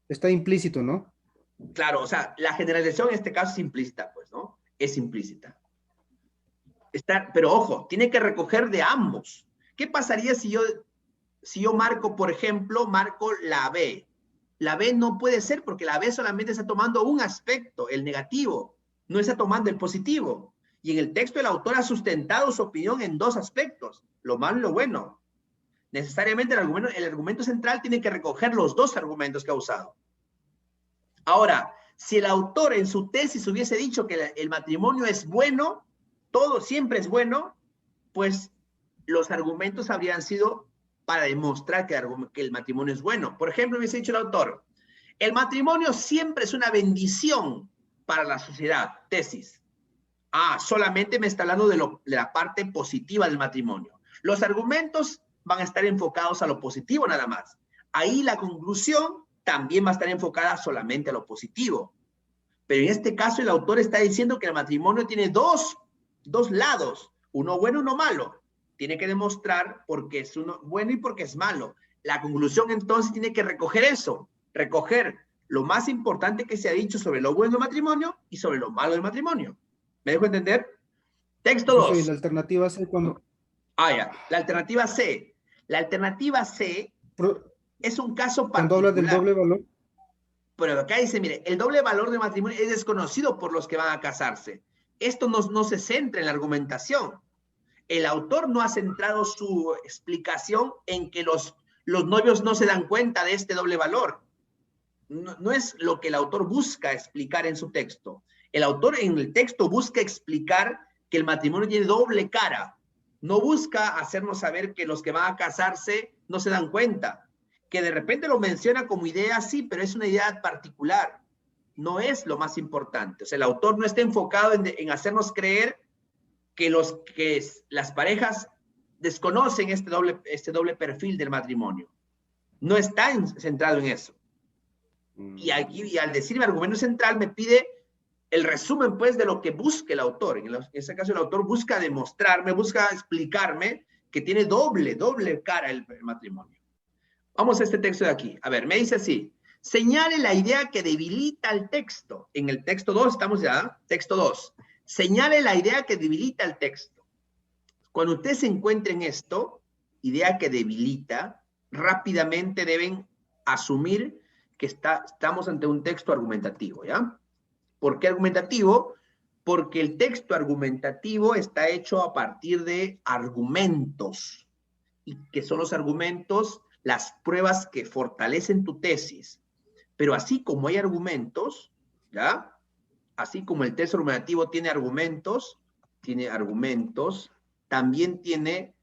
Está implícito, ¿no? Claro, o sea, la generalización en este caso es implícita, pues, ¿no? Es implícita. Pero ojo, tiene que recoger de ambos. ¿Qué pasaría si yo marco, por ejemplo, marco la B? La B no puede ser porque la B solamente está tomando un aspecto, el negativo, no está tomando el positivo. Y en el texto el autor ha sustentado su opinión en dos aspectos, lo malo y lo bueno. Necesariamente el argumento central tiene que recoger los dos argumentos que ha usado. Ahora, si el autor en su tesis hubiese dicho que el matrimonio es bueno, todo siempre es bueno, pues los argumentos habrían sido para demostrar que el matrimonio es bueno. Por ejemplo, hubiese dicho el autor, el matrimonio siempre es una bendición para la sociedad, tesis. Solamente me está hablando de la parte positiva del matrimonio. Los argumentos van a estar enfocados a lo positivo nada más. Ahí la conclusión también va a estar enfocada solamente a lo positivo. Pero en este caso el autor está diciendo que el matrimonio tiene dos lados, uno bueno y uno malo. Tiene que demostrar por qué es uno bueno y por qué es malo. La conclusión entonces tiene que recoger eso, recoger lo más importante que se ha dicho sobre lo bueno del matrimonio y sobre lo malo del matrimonio. ¿Me dejo entender? Texto 2. La alternativa C cuando... Ya. La alternativa C. La alternativa C es un caso particular. Cuando hablas del doble valor. Pero acá dice, mire, el doble valor del matrimonio es desconocido por los que van a casarse. Esto no se centra en la argumentación. El autor no ha centrado su explicación en que los novios no se dan cuenta de este doble valor. no es lo que el autor busca explicar en su texto. El autor en el texto busca explicar que el matrimonio tiene doble cara. No busca hacernos saber que los que van a casarse no se dan cuenta. Que de repente lo menciona como idea, sí, pero es una idea particular. No es lo más importante. O sea, el autor no está enfocado en hacernos creer que las parejas desconocen este doble perfil del matrimonio. No está centrado en eso. Y al decir mi argumento central me pide el resumen, pues, de lo que busca el autor. En este caso, el autor busca demostrarme, busca explicarme que tiene doble cara el matrimonio. Vamos a este texto de aquí. A ver, me dice así. Señale la idea que debilita el texto. En el texto 2, estamos ya, texto 2. Señale la idea que debilita el texto. Cuando ustedes se encuentren esto, idea que debilita, rápidamente deben asumir que estamos ante un texto argumentativo, ¿ya? ¿Por qué argumentativo? Porque el texto argumentativo está hecho a partir de argumentos. ¿Y qué son los argumentos? Las pruebas que fortalecen tu tesis. Pero así como hay argumentos, ¿ya? Así como el texto argumentativo tiene argumentos, también tiene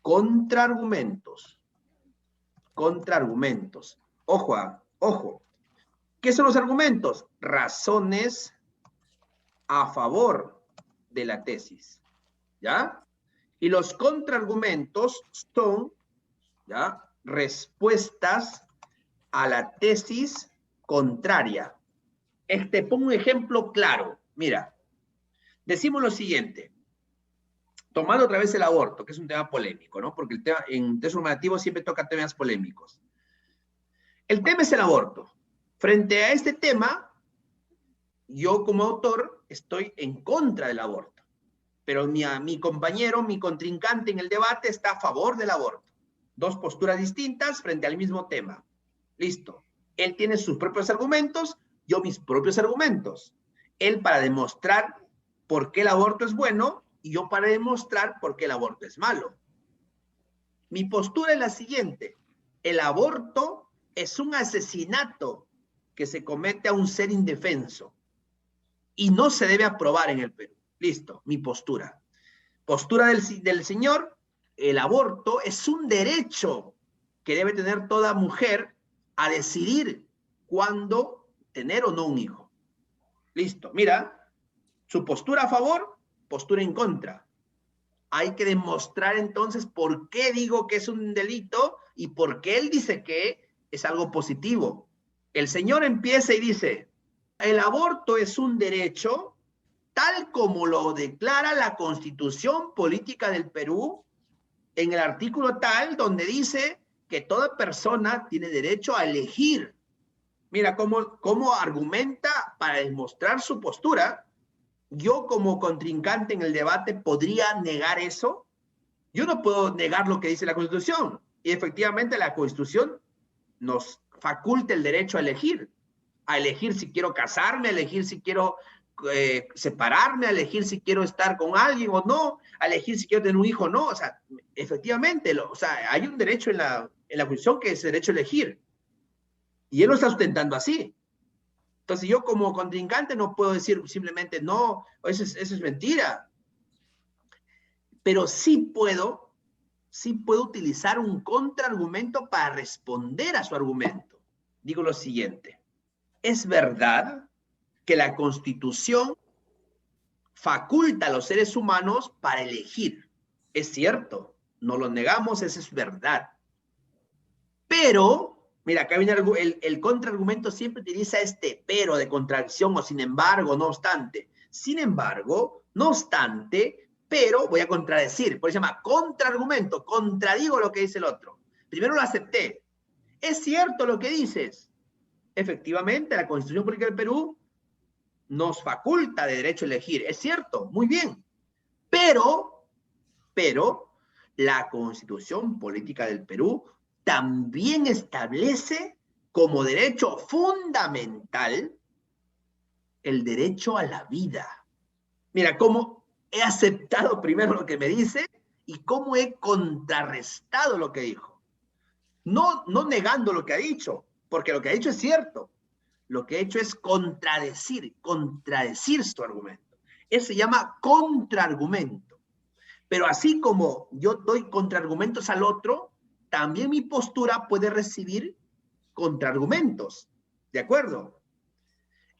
contraargumentos. Ojo. ¿Qué son los argumentos? Razones a favor de la tesis, ¿ya? Y los contraargumentos son, ¿ya?, respuestas a la tesis contraria. Pongo un ejemplo claro. Mira, decimos lo siguiente. Tomando otra vez el aborto, que es un tema polémico, ¿no? Porque en texto normativo siempre toca temas polémicos. El tema es el aborto. Frente a este tema, yo como autor estoy en contra del aborto. Pero mi compañero, mi contrincante en el debate está a favor del aborto. Dos posturas distintas frente al mismo tema. Listo. Él tiene sus propios argumentos, yo mis propios argumentos. Él para demostrar por qué el aborto es bueno y yo para demostrar por qué el aborto es malo. Mi postura es la siguiente. El aborto es un asesinato que se comete a un ser indefenso y no se debe aprobar en el Perú. Listo, mi postura. Postura del señor, el aborto es un derecho que debe tener toda mujer a decidir cuándo tener o no un hijo. Listo, mira, su postura a favor, postura en contra. Hay que demostrar entonces por qué digo que es un delito y por qué él dice que es algo positivo. El señor empieza y dice, el aborto es un derecho tal como lo declara la Constitución Política del Perú en el artículo tal donde dice que toda persona tiene derecho a elegir. Mira cómo argumenta para demostrar su postura. Yo como contrincante en el debate podría negar eso. Yo no puedo negar lo que dice la Constitución. Y efectivamente la Constitución nos faculta el derecho a elegir si quiero casarme, a elegir si quiero separarme, a elegir si quiero estar con alguien o no, a elegir si quiero tener un hijo o no. O sea, efectivamente, hay un derecho en la Constitución que es el derecho a elegir. Y él lo está sustentando así. Entonces yo como contrincante no puedo decir simplemente no, eso es mentira. Pero sí puedo utilizar un contraargumento para responder a su argumento. Digo lo siguiente. Es verdad que la Constitución faculta a los seres humanos para elegir. Es cierto, no lo negamos, eso es verdad. Pero, mira, acá viene el contraargumento, siempre utiliza este pero de contradicción o sin embargo, no obstante. Sin embargo, no obstante, pero voy a contradecir. Por eso se llama contraargumento, contradigo lo que dice el otro. Primero lo acepté. Es cierto lo que dices. Efectivamente, la Constitución Política del Perú nos faculta de derecho a elegir. Es cierto, muy bien. Pero la Constitución Política del Perú también establece como derecho fundamental el derecho a la vida. Mira, cómo he aceptado primero lo que me dice y cómo he contrarrestado lo que dijo. No negando lo que ha dicho, porque lo que ha hecho es cierto. Lo que ha hecho es contradecir su argumento. Eso se llama contraargumento. Pero así como yo doy contraargumentos al otro, también mi postura puede recibir contraargumentos. ¿De acuerdo?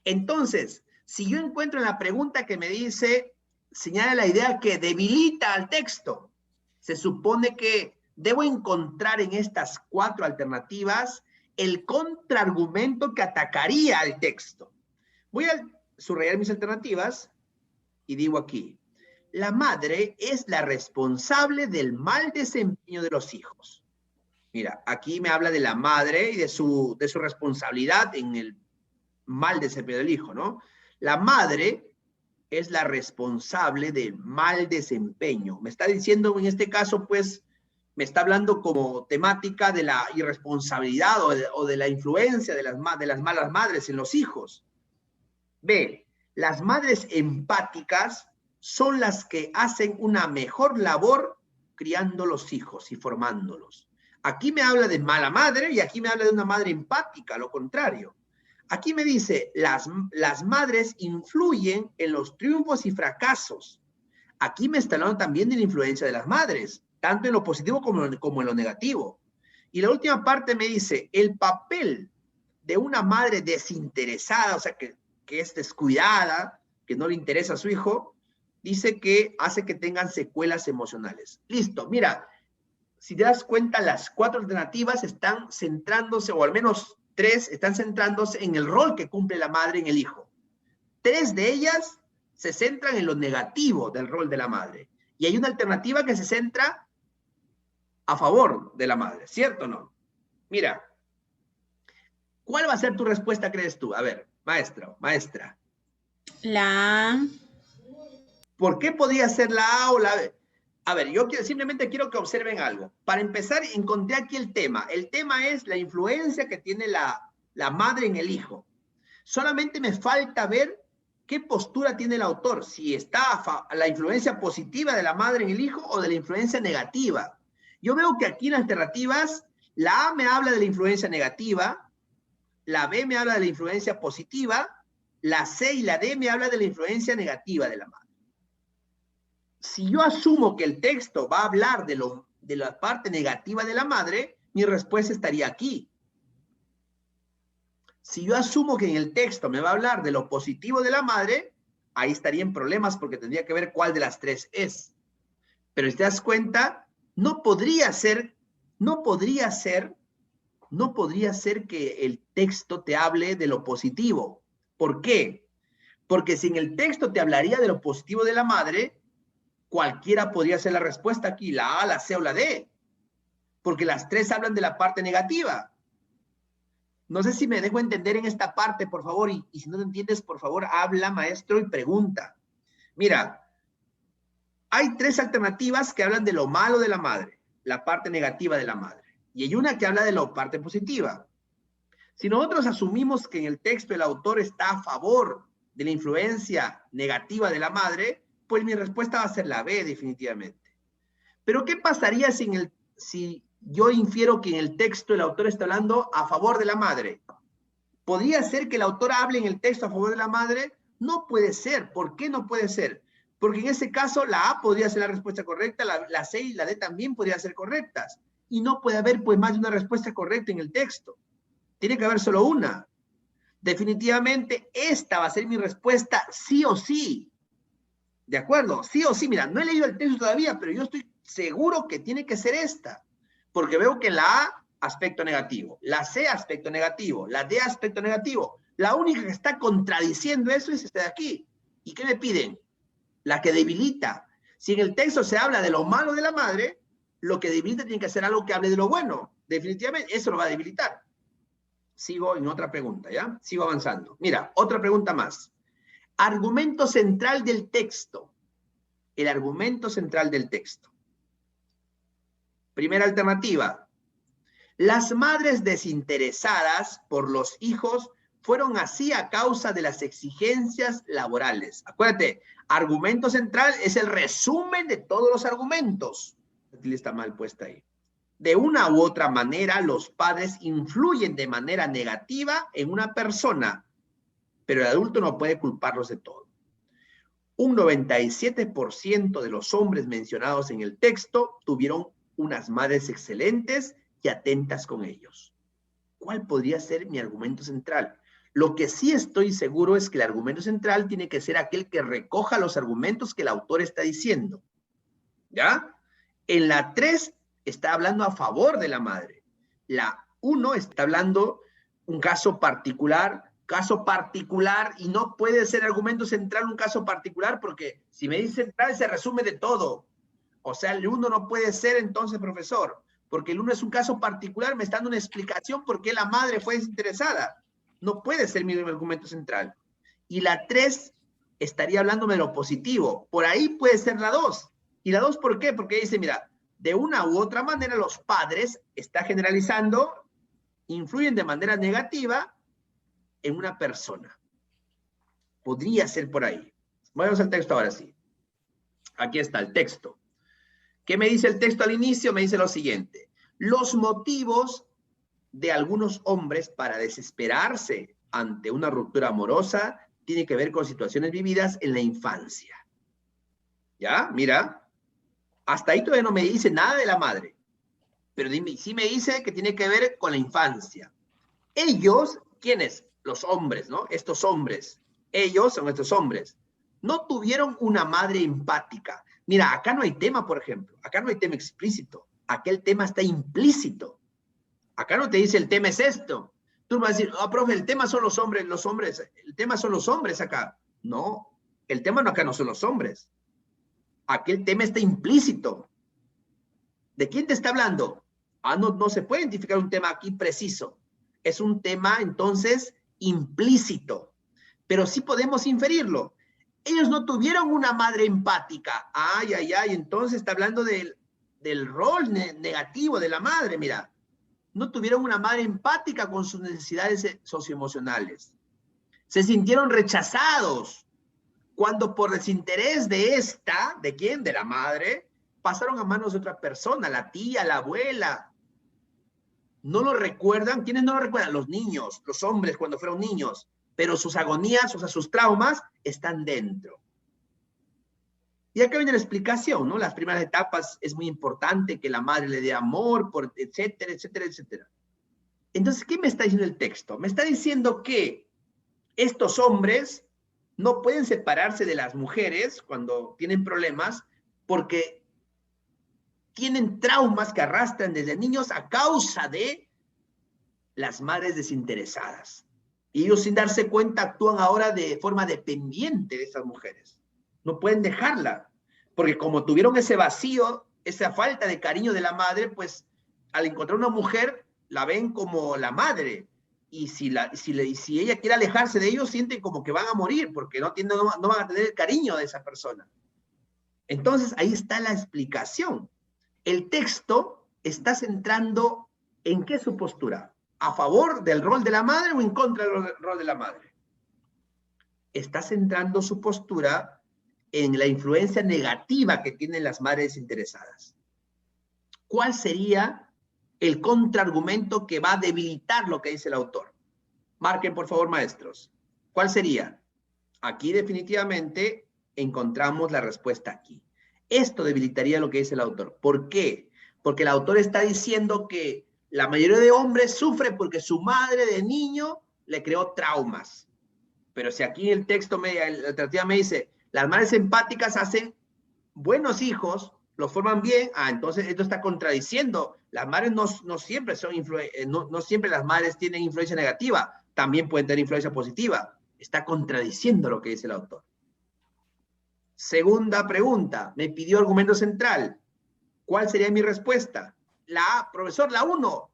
Entonces, si yo encuentro en la pregunta que me dice, señala la idea que debilita al texto, se supone que debo encontrar en estas 4 alternativas el contraargumento que atacaría al texto. Voy a subrayar mis alternativas y digo aquí, la madre es la responsable del mal desempeño de los hijos. Mira, aquí me habla de la madre y de su responsabilidad en el mal desempeño del hijo, ¿no? La madre es la responsable del mal desempeño. Me está diciendo en este caso, pues, me está hablando como temática de la irresponsabilidad o de la influencia de las malas madres en los hijos. B, las madres empáticas son las que hacen una mejor labor criando los hijos y formándolos. Aquí me habla de mala madre y aquí me habla de una madre empática, lo contrario. Aquí me dice, las madres influyen en los triunfos y fracasos. Aquí me está hablando también de la influencia de las madres, tanto en lo positivo como en lo negativo. Y la última parte me dice, el papel de una madre desinteresada, o sea, que es descuidada, que no le interesa a su hijo, dice que hace que tengan secuelas emocionales. Listo, mira, si te das cuenta, las 4 alternativas están centrándose, o al menos 3 están centrándose en el rol que cumple la madre en el hijo. 3 de ellas se centran en lo negativo del rol de la madre. Y hay una alternativa que se centra a favor de la madre, ¿cierto o no? Mira, ¿cuál va a ser tu respuesta, crees tú? A ver, maestra. La A. ¿Por qué podría ser la A o la B? A ver, yo simplemente quiero que observen algo. Para empezar, encontré aquí el tema. El tema es la influencia que tiene la madre en el hijo. Solamente me falta ver qué postura tiene el autor, si está la influencia positiva de la madre en el hijo o de la influencia negativa. Yo veo que aquí en las alternativas, la A me habla de la influencia negativa, la B me habla de la influencia positiva, la C y la D me habla de la influencia negativa de la madre. Si yo asumo que el texto va a hablar de la parte negativa de la madre, mi respuesta estaría aquí. Si yo asumo que en el texto me va a hablar de lo positivo de la madre, ahí estaría en problemas porque tendría que ver cuál de las 3 es. Pero si te das cuenta, no podría ser que el texto te hable de lo positivo. ¿Por qué? Porque si en el texto te hablaría de lo positivo de la madre, cualquiera podría ser la respuesta aquí, la A, la C o la D, porque las 3 hablan de la parte negativa. No sé si me dejo entender en esta parte, por favor, y si no te entiendes, por favor, habla, maestro, y pregunta. Mira, hay 3 alternativas que hablan de lo malo de la madre, la parte negativa de la madre, y hay una que habla de la parte positiva. Si nosotros asumimos que en el texto el autor está a favor de la influencia negativa de la madre, pues mi respuesta va a ser la B, definitivamente. Pero ¿qué pasaría si yo infiero que en el texto el autor está hablando a favor de la madre? ¿Podría ser que el autor hable en el texto a favor de la madre? No puede ser. ¿Por qué no puede ser? Porque en ese caso la A podría ser la respuesta correcta, la C y la D también podrían ser correctas. Y no puede haber pues más de una respuesta correcta en el texto. Tiene que haber solo una. Definitivamente esta va a ser mi respuesta sí o sí. ¿De acuerdo? Sí o sí. Mira, no he leído el texto todavía, pero yo estoy seguro que tiene que ser esta. Porque veo que la A, aspecto negativo. La C, aspecto negativo. La D, aspecto negativo. La única que está contradiciendo eso es esta de aquí. ¿Y qué me piden? La que debilita. Si en el texto se habla de lo malo de la madre, lo que debilita tiene que ser algo que hable de lo bueno. Definitivamente, eso lo va a debilitar. Sigo en otra pregunta, ¿ya? Sigo avanzando. Mira, otra pregunta más. Argumento central del texto. El argumento central del texto. Primera alternativa. Las madres desinteresadas por los hijos fueron así a causa de las exigencias laborales. Acuérdate, argumento central es el resumen de todos los argumentos. La tilde está mal puesta ahí. De una u otra manera, los padres influyen de manera negativa en una persona, pero el adulto no puede culparlos de todo. Un 97% de los hombres mencionados en el texto tuvieron unas madres excelentes y atentas con ellos. ¿Cuál podría ser mi argumento central? Lo que sí estoy seguro es que el argumento central tiene que ser aquel que recoja los argumentos que el autor está diciendo. ¿Ya? En la 3 está hablando a favor de la madre. La 1 está hablando un caso particular, y no puede ser argumento central un caso particular, porque si me dice central se resume de todo. O sea, el 1 no puede ser entonces, profesor, porque el 1 es un caso particular, me está dando una explicación por qué la madre fue desinteresada. No puede ser mi argumento central. Y la 3 estaría hablándome de lo positivo. Por ahí puede ser la 2. ¿Y la 2 por qué? Porque dice, mira, de una u otra manera los padres, está generalizando, influyen de manera negativa en una persona. Podría ser por ahí. Vamos al texto ahora sí. Aquí está el texto. ¿Qué me dice el texto al inicio? Me dice lo siguiente. Los motivos de algunos hombres para desesperarse ante una ruptura amorosa tienen que ver con situaciones vividas en la infancia. ¿Ya? Mira. Hasta ahí todavía no me dice nada de la madre. Pero sí me dice que tiene que ver con la infancia. Ellos, ¿quiénes? Los hombres, ¿no? Estos hombres. Ellos son estos hombres. No tuvieron una madre empática. Mira, acá no hay tema, por ejemplo. Acá no hay tema explícito. Acá el tema está implícito. Acá no te dice el tema es esto. Tú vas a decir, profe, el tema son los hombres, el tema son los hombres acá. No, el tema acá no son los hombres. Aquí el tema está implícito. ¿De quién te está hablando? No se puede identificar un tema aquí preciso. Es un tema, entonces, implícito. Pero sí podemos inferirlo. Ellos no tuvieron una madre empática. Entonces está hablando del rol negativo de la madre, mira. No tuvieron una madre empática con sus necesidades socioemocionales. Se sintieron rechazados cuando por desinterés ¿de quién? De la madre, pasaron a manos de otra persona, la tía, la abuela. ¿No lo recuerdan? ¿Quiénes no lo recuerdan? Los niños, los hombres cuando fueron niños. Pero sus agonías, o sea, sus traumas están dentro. Y acá viene la explicación, ¿no? Las primeras etapas es muy importante que la madre le dé amor, etcétera, etcétera, etcétera. Entonces, ¿qué me está diciendo el texto? Me está diciendo que estos hombres no pueden separarse de las mujeres cuando tienen problemas porque tienen traumas que arrastran desde niños a causa de las madres desinteresadas. Y ellos sin darse cuenta actúan ahora de forma dependiente de esas mujeres. No pueden dejarla, porque como tuvieron ese vacío, esa falta de cariño de la madre, pues al encontrar una mujer, la ven como la madre. Y si ella quiere alejarse de ellos, sienten como que van a morir, porque no van a tener el cariño de esa persona. Entonces, ahí está la explicación. El texto está centrando en qué es su postura. ¿A favor del rol de la madre o en contra del rol de la madre? Está centrando su postura en la influencia negativa que tienen las madres interesadas. ¿Cuál sería el contraargumento que va a debilitar lo que dice el autor? Marquen, por favor, maestros. ¿Cuál sería? Aquí definitivamente encontramos la respuesta aquí. Esto debilitaría lo que dice el autor. ¿Por qué? Porque el autor está diciendo que la mayoría de hombres sufre porque su madre de niño le creó traumas. Pero si aquí el texto, la alternativa me dice, las madres empáticas hacen buenos hijos, los forman bien, entonces esto está contradiciendo. Las madres no siempre no siempre las madres tienen influencia negativa, también pueden tener influencia positiva. Está contradiciendo lo que dice el autor. Segunda pregunta, me pidió argumento central. ¿Cuál sería mi respuesta? Profesor, la 1.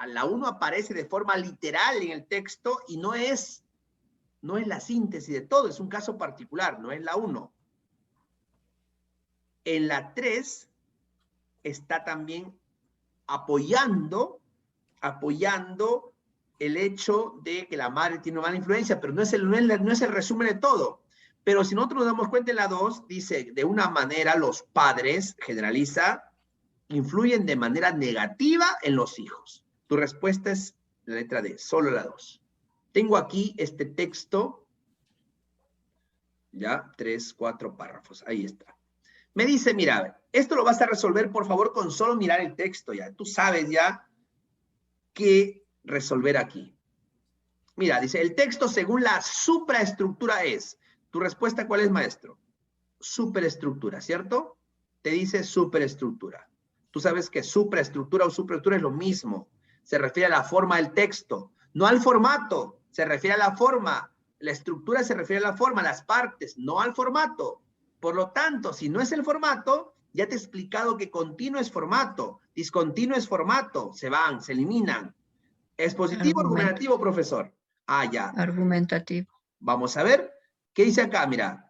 La 1 aparece de forma literal en el texto y no es la síntesis de todo, es un caso particular, no es la 1. En la 3 está también apoyando el hecho de que la madre tiene mala influencia, pero no es el resumen de todo. Pero si nosotros nos damos cuenta en la 2, dice, de una manera los padres, generaliza, influyen de manera negativa en los hijos. Tu respuesta es la letra D, solo la 2. Tengo aquí este texto, ya, 3, 4 párrafos, ahí está. Me dice, mira, esto lo vas a resolver, por favor, con solo mirar el texto ya. Tú sabes ya qué resolver aquí. Mira, dice, el texto según la supraestructura es. ¿Tu respuesta cuál es, maestro? Superestructura, ¿cierto? Te dice superestructura. Tú sabes que supraestructura o superestructura es lo mismo. Se refiere a la forma del texto, no al formato. Se refiere a la forma. La estructura se refiere a la forma, las partes, no al formato. Por lo tanto, si no es el formato, ya te he explicado que continuo es formato, discontinuo es formato, se van, se eliminan. ¿Es positivo o argumentativo, profesor? Ah, ya. Argumentativo. Vamos a ver. ¿Qué dice acá? Mira.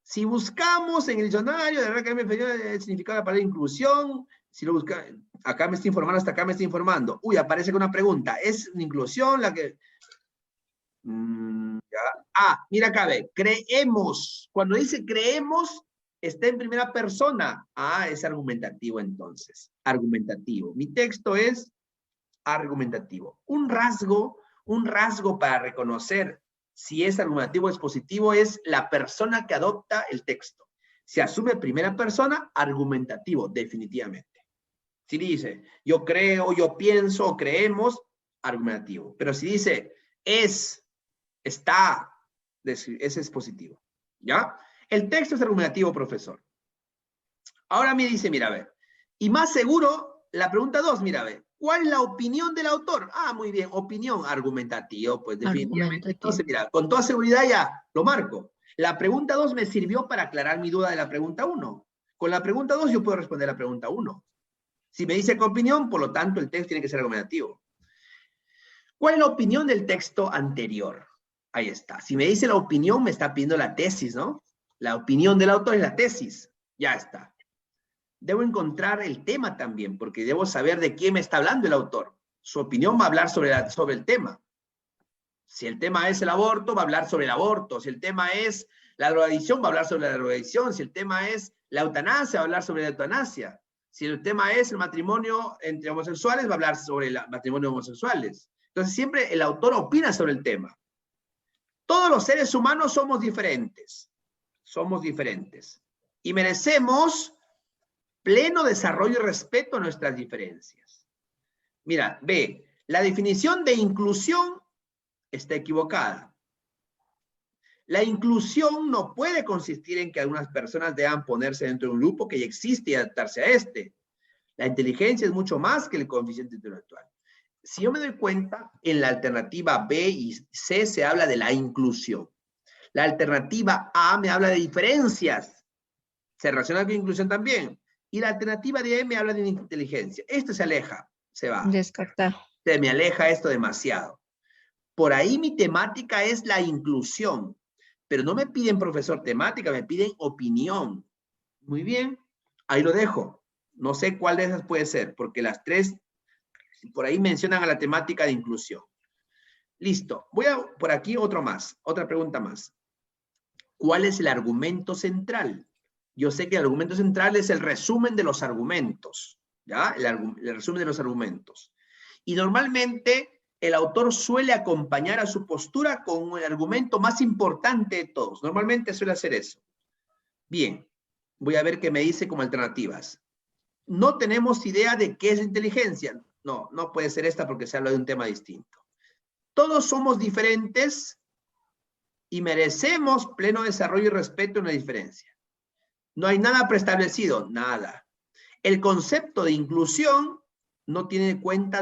Si buscamos en el diccionario de la Academia Española el significado de la palabra inclusión, si lo busca, acá me está informando, hasta acá me está informando. Uy, aparece con una pregunta. ¿Es una inclusión la que...? Ya. Ah, mira acá, ve. Creemos. Cuando dice creemos, está en primera persona. Ah, es argumentativo entonces. Argumentativo. Mi texto es argumentativo. Un rasgo para reconocer si es argumentativo o es positivo es la persona que adopta el texto. Si asume primera persona, argumentativo, definitivamente. Si dice, yo creo, yo pienso, creemos, argumentativo. Pero si dice, está, ese es positivo. ¿Ya? El texto es argumentativo, profesor. Ahora me dice, mira, a ver. Y más seguro, la pregunta 2, mira, a ver. ¿Cuál es la opinión del autor? Ah, muy bien, opinión, argumentativo, pues definitivamente. Entonces, mira, con toda seguridad ya lo marco. La pregunta 2 me sirvió para aclarar mi duda de la pregunta 1. Con la pregunta 2 yo puedo responder la pregunta 1. Si me dice con opinión, por lo tanto el texto tiene que ser argumentativo. ¿Cuál es la opinión del texto anterior? Ahí está. Si me dice la opinión, me está pidiendo la tesis, ¿no? La opinión del autor es la tesis. Ya está. Debo encontrar el tema también, porque debo saber de quién me está hablando el autor. Su opinión va a hablar sobre el tema. Si el tema es el aborto, va a hablar sobre el aborto. Si el tema es la drogadicción, va a hablar sobre la drogadicción. Si el tema es la eutanasia, va a hablar sobre la eutanasia. Si el tema es el matrimonio entre homosexuales, va a hablar sobre el matrimonio de homosexuales. Entonces siempre el autor opina sobre el tema. Todos los seres humanos somos diferentes. Somos diferentes. Y merecemos pleno desarrollo y respeto a nuestras diferencias. Mira, ve, la definición de inclusión está equivocada. La inclusión no puede consistir en que algunas personas deban ponerse dentro de un grupo que ya existe y adaptarse a este. La inteligencia es mucho más que el coeficiente intelectual. Si yo me doy cuenta, en la alternativa B y C se habla de la inclusión. La alternativa A me habla de diferencias. Se relaciona con inclusión también. Y la alternativa de E me habla de inteligencia. Esto se aleja, se va. Descartar. Se me aleja esto demasiado. Por ahí mi temática es la inclusión. Pero no me piden, profesor, temática, me piden opinión. Muy bien, ahí lo dejo. No sé cuál de esas puede ser, porque las tres por ahí mencionan a la temática de inclusión. Listo. Voy a por aquí otro más, otra pregunta más. ¿Cuál es el argumento central? Yo sé que el argumento central es el resumen de los argumentos, ¿ya? El resumen de los argumentos. Y normalmente el autor suele acompañar a su postura con el argumento más importante de todos. Normalmente suele hacer eso. Bien, voy a ver qué me dice como alternativas. No tenemos idea de qué es inteligencia. No, no puede ser esta porque se habla de un tema distinto. Todos somos diferentes y merecemos pleno desarrollo y respeto en la diferencia. No hay nada preestablecido, nada. El concepto de inclusión no tiene en cuenta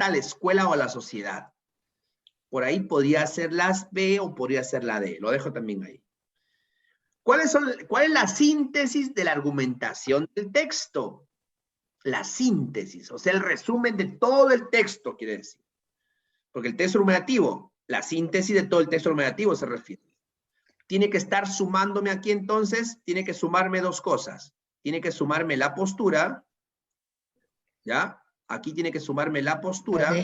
a la escuela o a la sociedad. Por ahí podría ser las B o podría ser la D. Lo dejo también ahí. ¿Cuál es la síntesis de la argumentación del texto? La síntesis, o sea, el resumen de todo el texto, quiere decir. Porque el texto argumentativo, la síntesis de todo el texto argumentativo se refiere. Tiene que estar sumándome aquí entonces, tiene que sumarme dos cosas. Tiene que sumarme la postura, ¿ya? Aquí tiene que sumarme la postura,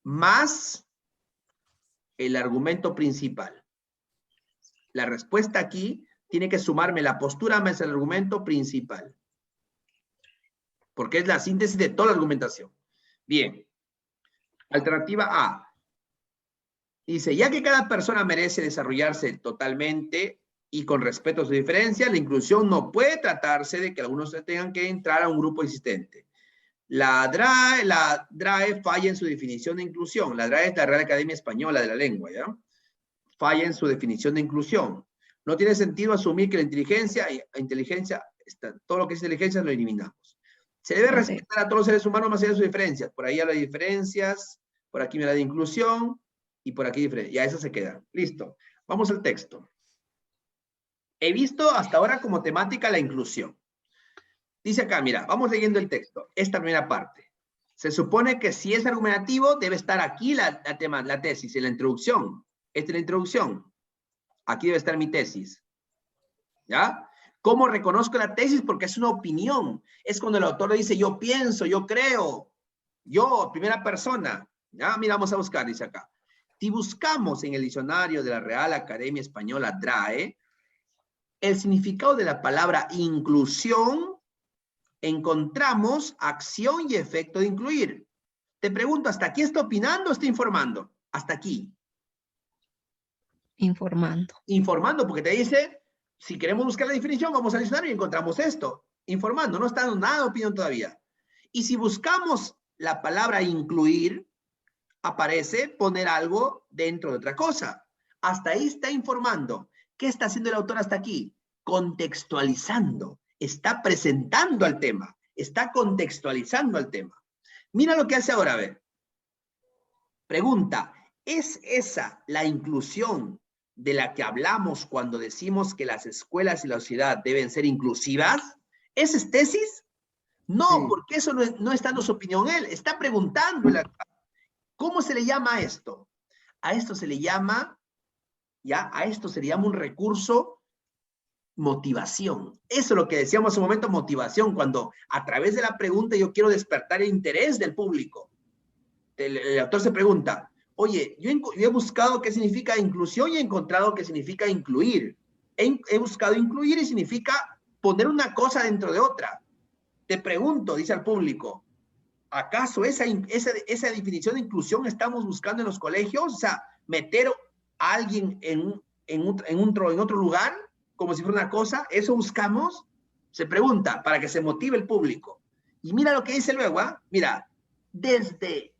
más el argumento principal. La respuesta aquí tiene que sumarme la postura más el argumento principal. porque es la síntesis de toda la argumentación. Bien. Alternativa A. Dice, ya que cada persona merece desarrollarse totalmente y con respeto a su diferencia, la inclusión no puede tratarse de que algunos tengan que entrar a un grupo existente. La DRAE falla en su definición de inclusión. La DRAE es la Real Academia Española de la Lengua, ¿ya? Falla en su definición de inclusión. No tiene sentido asumir que la inteligencia, todo lo que es inteligencia lo eliminamos. Se debe respetar a todos los seres humanos más allá de sus diferencias. Por ahí habla de diferencias, por aquí me da de inclusión, y por aquí diferencia. Ya eso se queda. Listo. Vamos al texto. He visto hasta ahora como temática la inclusión. Dice acá, mira, vamos leyendo el texto. Esta primera parte. Se supone que si es argumentativo, debe estar aquí la tesis, en la introducción. Esta es la introducción. Aquí debe estar mi tesis. ¿Ya? ¿Cómo reconozco la tesis? Porque es una opinión. Es cuando el autor dice, yo pienso, yo creo. Yo, primera persona. ¿Ya? Mira, vamos a buscar, dice acá. Si buscamos en el diccionario de la Real Academia Española, DRAE, el significado de la palabra inclusión, encontramos acción y efecto de incluir. Te pregunto, ¿hasta aquí está opinando o está informando? Hasta aquí. Informando. Informando, porque te dice, si queremos buscar la definición, vamos al diccionario y encontramos esto. Informando, no está dando nada de opinión todavía. Y si buscamos la palabra incluir, aparece poner algo dentro de otra cosa. Hasta ahí está informando. ¿Qué está haciendo el autor hasta aquí? Contextualizando. Está presentando al tema. Está contextualizando al tema. Mira lo que hace ahora, a ver. Pregunta, ¿es esa la inclusión de la que hablamos cuando decimos que las escuelas y la sociedad deben ser inclusivas? ¿Esa es tesis? No, sí. Porque eso no está dando su opinión él. Está preguntándole acá. ¿Cómo se le llama a esto? A esto se le llama, un recurso motivación. Eso es lo que decíamos hace un momento, motivación, cuando a través de la pregunta yo quiero despertar el interés del público. El autor se pregunta, oye, yo he buscado qué significa inclusión y he encontrado qué significa incluir. He buscado incluir y significa poner una cosa dentro de otra. Te pregunto, dice al público, ¿acaso esa definición de inclusión estamos buscando en los colegios? O sea, meter a alguien en otro lugar, como si fuera una cosa, ¿eso buscamos? Se pregunta, para que se motive el público. Y mira lo que dice luego, ¿ah? Mira, desde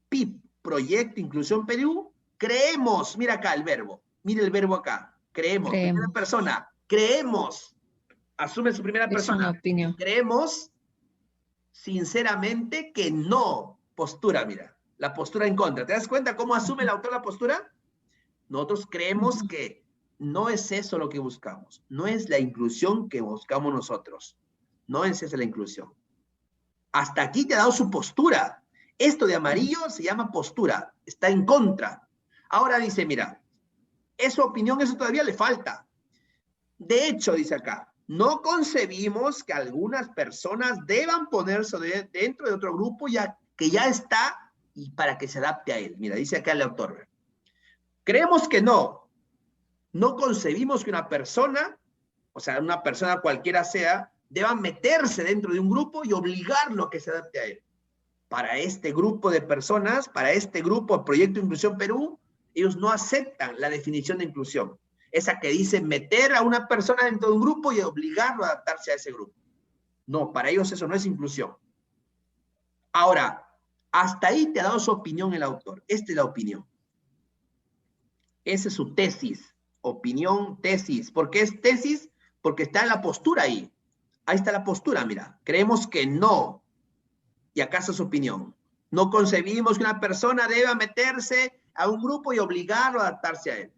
PIP, Proyecto Inclusión Perú, creemos, mira acá el verbo, mira el verbo acá, creemos. Primera persona, creemos, asume su primera persona. Es una opinión. Creemos sinceramente que no, postura, mira, la postura en contra. ¿Te das cuenta cómo asume el autor la postura? Nosotros creemos que no es eso lo que buscamos, no es la inclusión que buscamos nosotros, no es esa la inclusión. Hasta aquí te ha dado su postura. Esto de amarillo se llama postura, está en contra. Ahora dice, mira, esa opinión, eso todavía le falta. De hecho, dice acá, no concebimos que algunas personas deban ponerse dentro de otro grupo que ya está y para que se adapte a él. Mira, dice acá el autor. Creemos que no concebimos que una persona, o sea, una persona cualquiera sea, deba meterse dentro de un grupo y obligarlo a que se adapte a él. Para este grupo de personas, para este grupo, Proyecto Inclusión Perú, ellos no aceptan la definición de inclusión. Esa que dice meter a una persona dentro de un grupo y obligarlo a adaptarse a ese grupo. No, para ellos eso no es inclusión. Ahora, hasta ahí te ha dado su opinión el autor. Esta es la opinión. Esa es su tesis. Opinión, tesis. ¿Por qué es tesis? Porque está en la postura ahí. Ahí está la postura, mira. Creemos que no. ¿Y acaso es su opinión? No concebimos que una persona deba meterse a un grupo y obligarlo a adaptarse a él.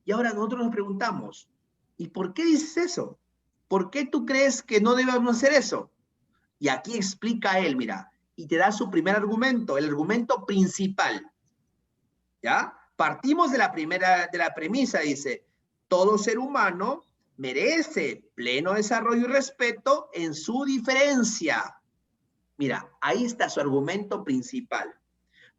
Y ahora nosotros nos preguntamos, ¿y por qué dices eso? ¿Por qué tú crees que no debemos hacer eso? Y aquí explica él, mira, y te da su primer argumento, el argumento principal. ¿Ya? Partimos de la premisa, dice, todo ser humano merece pleno desarrollo y respeto en su diferencia. Mira, ahí está su argumento principal.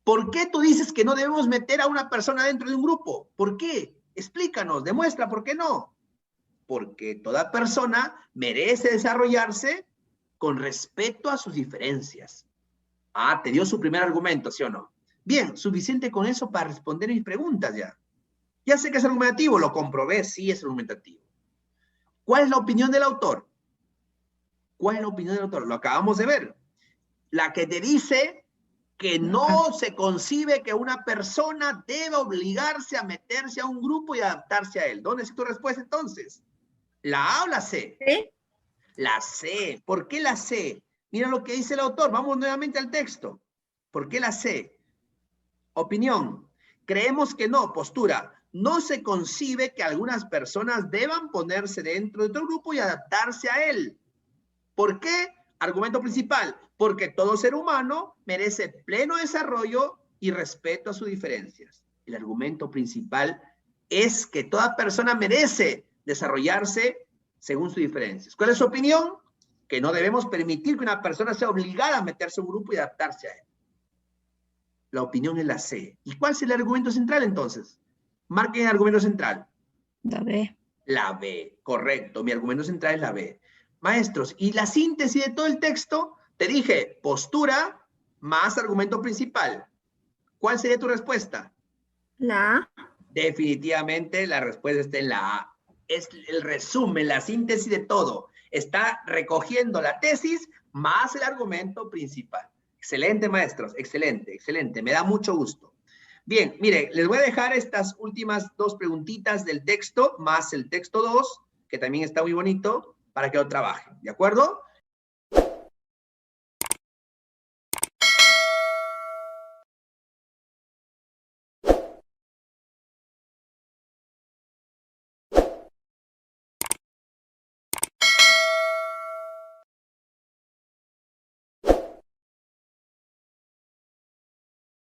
¿Por qué tú dices que no debemos meter a una persona dentro de un grupo? ¿Por qué? Explícanos, demuestra por qué no. Porque toda persona merece desarrollarse con respeto a sus diferencias. Ah, te dio su primer argumento, ¿sí o no? Bien, suficiente con eso para responder mis preguntas ya. Ya sé que es argumentativo, lo comprobé, sí es argumentativo. ¿Cuál es la opinión del autor? ¿Cuál es la opinión del autor? Lo acabamos de ver. La que te dice que no se concibe que una persona deba obligarse a meterse a un grupo y adaptarse a él. ¿Dónde es tu respuesta entonces? ¿La A o la C? ¿Sí? La C. ¿Por qué la C? Mira lo que dice el autor. Vamos nuevamente al texto. ¿Por qué la C? Opinión. Creemos que no. Postura. No se concibe que algunas personas deban ponerse dentro de otro grupo y adaptarse a él. ¿Por qué? Argumento principal. Porque todo ser humano merece pleno desarrollo y respeto a sus diferencias. El argumento principal es que toda persona merece desarrollarse según sus diferencias. ¿Cuál es su opinión? Que no debemos permitir que una persona sea obligada a meterse a un grupo y adaptarse a él. La opinión es la C. ¿Y cuál es el argumento central entonces? Marquen el argumento central. La B. La B, correcto. Mi argumento central es la B. Maestros, y la síntesis de todo el texto, te dije, postura más argumento principal. ¿Cuál sería tu respuesta? La A. Definitivamente la respuesta está en la A. Es el resumen, la síntesis de todo. Está recogiendo la tesis más el argumento principal. Excelente, maestros. Excelente, excelente. Me da mucho gusto. Bien, mire, les voy a dejar estas últimas dos preguntitas del texto, más el texto 2, que también está muy bonito, para que lo trabajen. ¿De acuerdo?